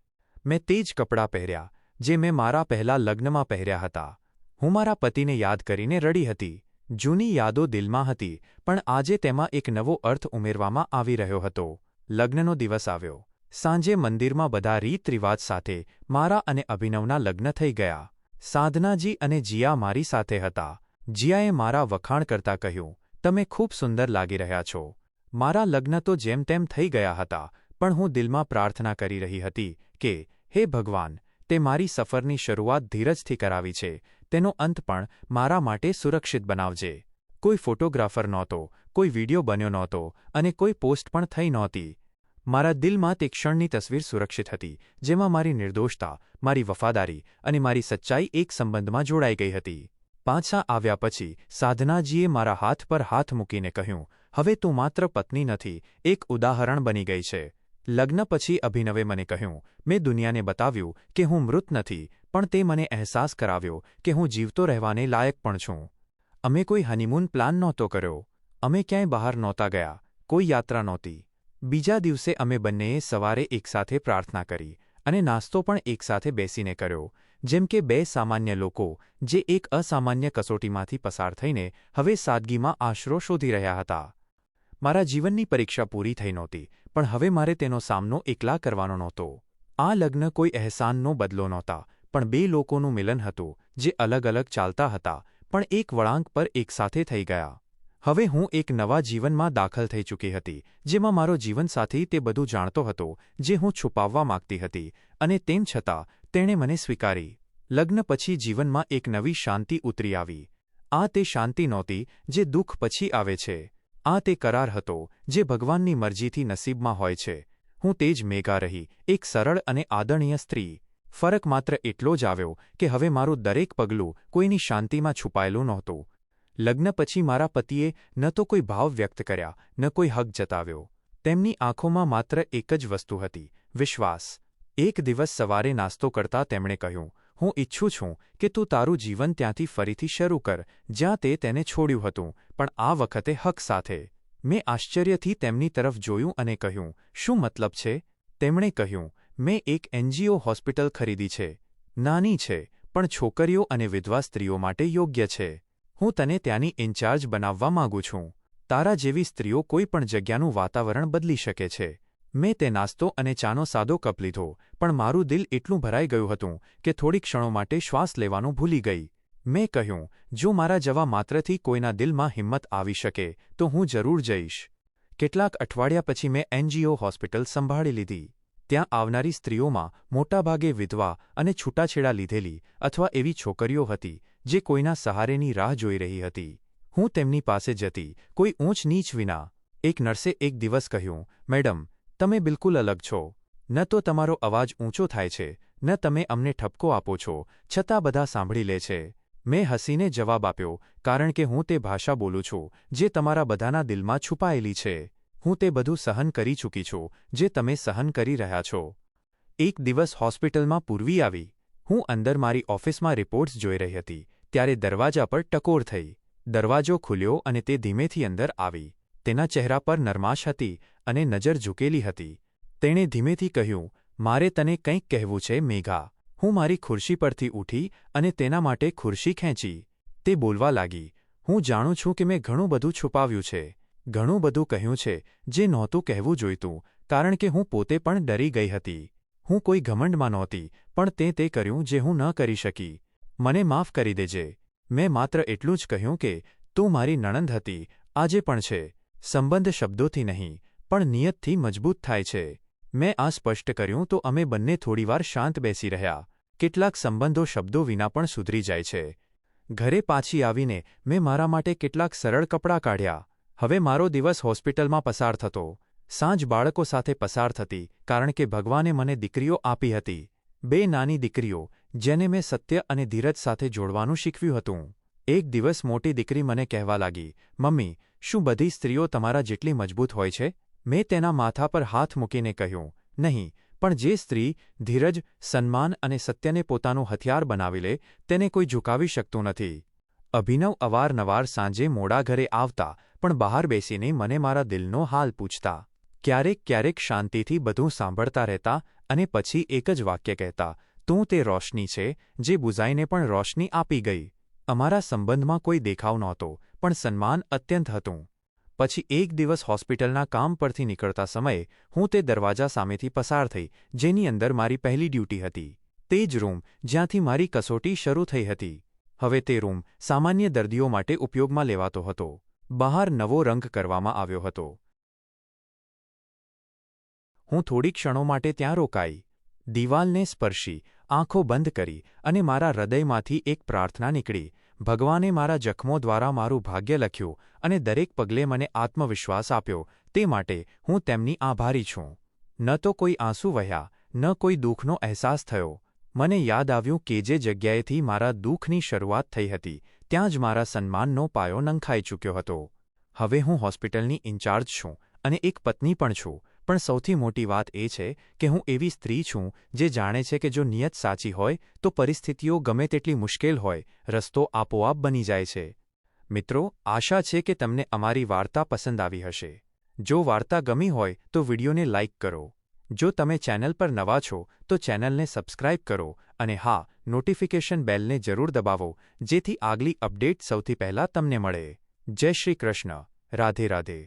મેં તે જ કપડાં પહેર્યા જે મેં મારા પહેલા લગ્નમાં પહેર્યા હતા. હું મારા પતિને યાદ કરીને રડી હતી. જૂની યાદો દિલમાં હતી, પણ આજે તેમાં એક નવો અર્થ ઉમેરવામાં આવી રહ્યો હતો. લગ્નનો દિવસ આવ્યો. સાંજે મંદિરમાં બધા રીત-રિવાજ સાથે મારા અને અભિનવના લગ્ન થઈ ગયા. સાધનાજી અને જીયા મારી સાથે હતા. જીયાએ મારા વખાણ કરતા કહ્યું, તમે ખૂબ સુંદર લાગી રહ્યા છો. મારા લગ્ન તો જેમ તેમ થઈ ગયા હતા, પણ હું દિલમાં પ્રાર્થના કરી રહી હતી કે, હે ભગવાન, તે મારી સફરની શરૂઆત ધીરજથી કરાવી છે, તેનો અંત પણ મારા માટે સુરક્ષિત બનાવજે. કોઈ ફોટોગ્રાફર નહોતો, કોઈ વિડિયો બન્યો નહોતો અને કોઈ પોસ્ટ પણ થઈ નહોતી. મારા દિલમાં તે ક્ષણની તસવીર સુરક્ષિત હતી, જેમાં મારી નિર્દોષતા, મારી વફાદારી અને મારી સચ્ચાઈ એક સંબંધમાં જોડાઈ ગઈ હતી. પાછા આવ્યા પછી સાધનાજીએ મારા હાથ પર હાથ મૂકીને કહ્યું, હવે તું માત્ર પત્ની નથી, એક ઉદાહરણ બની ગઈ છે. લગ્ન પછી અભિનવે મને કહ્યું, મેં દુનિયાને બતાવ્યું કે હું મૃત નથી, પણ તે મને અહેસાસ કરાવ્યો કે હું જીવતો રહેવાને લાયક પણ છું. અમે કોઈ હનીમૂન પ્લાન નહોતો કર્યો. અમે ક્યાંય બહાર નહોતા ગયા, કોઈ યાત્રા નહોતી. બીજા દિવસે અમે બંનેએ સવારે એકસાથે પ્રાર્થના કરી અને નાસ્તો પણ એકસાથે બેસીને કર્યો, જેમ કે બે સામાન્ય લોકો જે એક અસામાન્ય કસોટીમાંથી પસાર થઈને હવે સાદગીમાં આશરો શોધી રહ્યા હતા. મારા જીવનની પરીક્ષા પૂરી થઈ નહોતી, પણ હવે મારે તેનો સામનો એકલા કરવાનો નહોતો. આ લગ્ન કોઈ અહેસાનનો બદલો નહોતા, પણ બે લોકોનું મિલન હતું જે અલગ અલગ ચાલતા હતા, પણ એક વળાંક પર એકસાથે થઈ ગયા. હવે હું એક નવા જીવનમાં દાખલ થઈ ચૂકી હતી, જેમાં મારો જીવનસાથી તે બધું જાણતો હતો જે હું છુપાવવા માંગતી હતી, અને તેમ છતાં તેણે મને સ્વીકારી. લગ્ન પછી જીવનમાં એક નવી શાંતિ ઉતરી આવી. આ તે શાંતિ નહોતી જે દુઃખ પછી આવે છે. આ તે કરાર હતો જે ભગવાનની મરજીથી નસીબમાં હોય છે. હું તે જ મેઘા રહી, એક સરળ અને આદરણીય સ્ત્રી. ફરક માત્ર એટલો જ આવ્યો કે હવે મારું દરેક પગલું કોઈની શાંતિમાં છુપાયેલું નહોતું. લગ્ન પછી મારા પતિએ ન તો કોઈ ભાવ વ્યક્ત કર્યા, ન કોઈ હક જતાવ્યો. તેમની આંખોમાં માત્ર એક જ વસ્તુ હતી, વિશ્વાસ. એક દિવસ સવારે નાસ્તો કરતા તેમણે કહ્યું, હું ઈચ્છું છું કે તું તારું જીવન ત્યાંથી ફરીથી શરૂ કર જ્યાં તે તેને છોડ્યું હતું, પણ આ વખતે હક સાથે. મેં આશ્ચર્યથી તેમની તરફ જોયું અને કહ્યું, શું મતલબ છે? તેમણે કહ્યું, મેં એક NGO હોસ્પિટલ ખરીદી છે. નાની છે, પણ છોકરીઓ અને વિધવા સ્ત્રીઓ માટે યોગ્ય છે. હું તને ત્યાંની ઇન્ચાર્જ બનાવવા માંગુ છું. તારા જેવી સ્ત્રીઓ કોઈ પણ જગ્યાનું વાતાવરણ બદલી શકે છે. મેં તે નાસ્તો અને ચાનો સાદો કપ લીધો, પણ મારું દિલ એટલું ભરાઈ ગયું હતું કે થોડી ક્ષણો માટે શ્વાસ લેવાનું ભૂલી ગઈ. મેં કહ્યું, જો મારા જવા માત્રથી કોઈના દિલમાં હિંમત આવી શકે તો હું જરૂર જઈશ. કેટલાક અઠવાડિયા પછી મેં NGO હોસ્પિટલ સંભાળી લીધી. ત્યાં આવનારી સ્ત્રીઓમાં મોટાભાગે વિધવા અને છૂટાછેડા લીધેલી અથવા એવી છોકરીઓ હતી જે કોઈના સહારેની રાહ જોઈ રહી હતી. હું તેમની પાસે જતી, કોઈ ઊંચ નીચ વિના. એક નર્સે એક દિવસ કહ્યું, મેડમ, તમે બિલકુલ અલગ છો. ન તો તમારો અવાજ ઊંચો થાય છે, ન તમે અમને ઠપકો આપો છો, છતાં બધા સાંભળી લે છે. મેં હસીને જવાબ આપ્યો, કારણ કે હું તે ભાષા બોલું છું જે તમારા બધાના દિલમાં છુપાયેલી છે. હું તે બધું સહન કરી ચૂકી છું જે તમે સહન કરી રહ્યા છો. એક દિવસ હોસ્પિટલમાં પૂર્વી આવી. હું અંદર મારી ઓફિસમાં રિપોર્ટ્સ જોઈ રહી હતી, ત્યારે દરવાજા પર ટકોર થઈ. દરવાજો ખુલ્યો અને તે ધીમેથી અંદર આવી. તેના ચહેરા પર નરમાશ હતી અને નજર ઝૂકેલી હતી. તેણે ધીમેથી કહ્યું, મારે તને કંઈક કહેવું છે મેઘા. હું મારી ખુરશી પરથી ઊઠી અને તેના માટે ખુરશી ખેંચી. તે બોલવા લાગી, હું જાણું છું કે મેં ઘણું બધું છુપાવ્યું છે, ઘણું બધું કહ્યું છે જે નહોતું કહેવું જોઈતું, કારણ કે હું પોતે પણ ડરી ગઈ હતી. હું કોઈ ઘમંડમાં નહોતી, પણ તે કર્યું જે હું ન કરી શકી. મને માફ કરી દેજે. મેં માત્ર એટલું જ કહ્યું કે તું મારી નણંદ હતી, આજે પણ છે. સંબંધ શબ્દોથી નહીં, પણ નિયતથી મજબૂત થાય છે. મેં આ સ્પષ્ટ કર્યું તો અમે બંને થોડીવાર શાંત બેસી રહ્યા. કેટલાક સંબંધો શબ્દો વિના પણ સુધરી જાય છે. ઘરે પાછી આવીને મેં મારા માટે કેટલાક સરળ કપડાં કાઢ્યા. હવે મારો દિવસ હોસ્પિટલમાં પસાર થતો. સાંજ બાળકો સાથે પસાર થતી, કારણ કે ભગવાને મને દીકરીઓ આપી હતી. બે નાની દીકરીઓ, જેને મેં સત્ય અને ધીરજ સાથે જોડવાનું શીખવ્યું હતું. એક દિવસ મોટી દીકરી મને કહેવા લાગી, મમ્મી, શું બધી સ્ત્રીઓ તમારા જેટલી મજબૂત હોય છે? મેં તેના માથા પર હાથ મૂકીને કહ્યું, નહીં, પણ જે સ્ત્રી ધીરજ, સન્માન અને સત્યને પોતાનું હથિયાર બનાવી લે તેને કોઈ ઝુકાવી શકતું નથી. અભિનવ અવારનવાર સાંજે મોડા ઘરે આવતા પણ બહાર બેસીને મને મારા દિલનો હાલ પૂછતા. ક્યારેક ક્યારેક શાંતિથી બધું સાંભળતા રહેતા અને પછી એક જ વાક્ય કહેતા, તું તે રોશની છે જે બુઝાઈને પણ રોશની આપી ગઈ. અમારા સંબંધમાં કોઈ દેખાવ નહોતો, પણ સન્માન અત્યંત હતું. પછી એક દિવસ હોસ્પિટલના કામ પરથી નીકળતા સમયે હું તે દરવાજા સામેથી પસાર થઈ જેની અંદર મારી પહેલી ડ્યુટી હતી. તે જ રૂમ જ્યાંથી મારી કસોટી શરૂ થઈ હતી. હવે તે રૂમ સામાન્ય દર્દીઓ માટે ઉપયોગમાં લેવાતો હતો. બહાર નવો રંગ કરવામાં આવ્યો હતો. હું થોડી ક્ષણો માટે ત્યાં રોકાઈ. દિવાલને સ્પર્શી, આંખો બંધ કરી અને મારા હૃદયમાંથી એક પ્રાર્થના નીકળી. ભગવાને મારા જખમો દ્વારા મારું ભાગ્ય લખ્યું અને દરેક પગલે મને આત્મવિશ્વાસ આપ્યો. તે માટે હું તેમની આભારી છું. ન તો કોઈ આંસુ વહ્યા, ન કોઈ દુઃખનો અહેસાસ થયો. મને યાદ આવ્યું કે જે જગ્યાએથી મારા દુઃખની શરૂઆત થઈ હતી ત્યાં જ મારા સન્માનનો પાયો નંખાઈ ચૂક્યો હતો. હવે હું હોસ્પિટલની ઇન્ચાર્જ છું અને એક પત્ની પણ છું. પણ સૌથી મોટી વાત એ છે કે હું એવી સ્ત્રી છું જે જાણે છે કે જો નિયત સાચી હોય તો પરિસ્થિતિઓ ગમે તેટલી મુશ્કેલ હોય, રસ્તો આપોઆપ બની જાય છે. મિત્રો, આશા છે કે તમને અમારી વાર્તા પસંદ આવી હશે. જો વાર્તા ગમી હોય તો વિડીયોને લાઇક કરો. જો તમે ચેનલ પર નવા છો તો ચેનલને સબસ્ક્રાઇબ કરો અને હા, નોટિફિકેશન બેલને જરૂર દબાવો જેથી આગલી અપડેટ સૌથી પહેલા તમને મળે. જય શ્રી કૃષ્ણ. રાધે રાધે.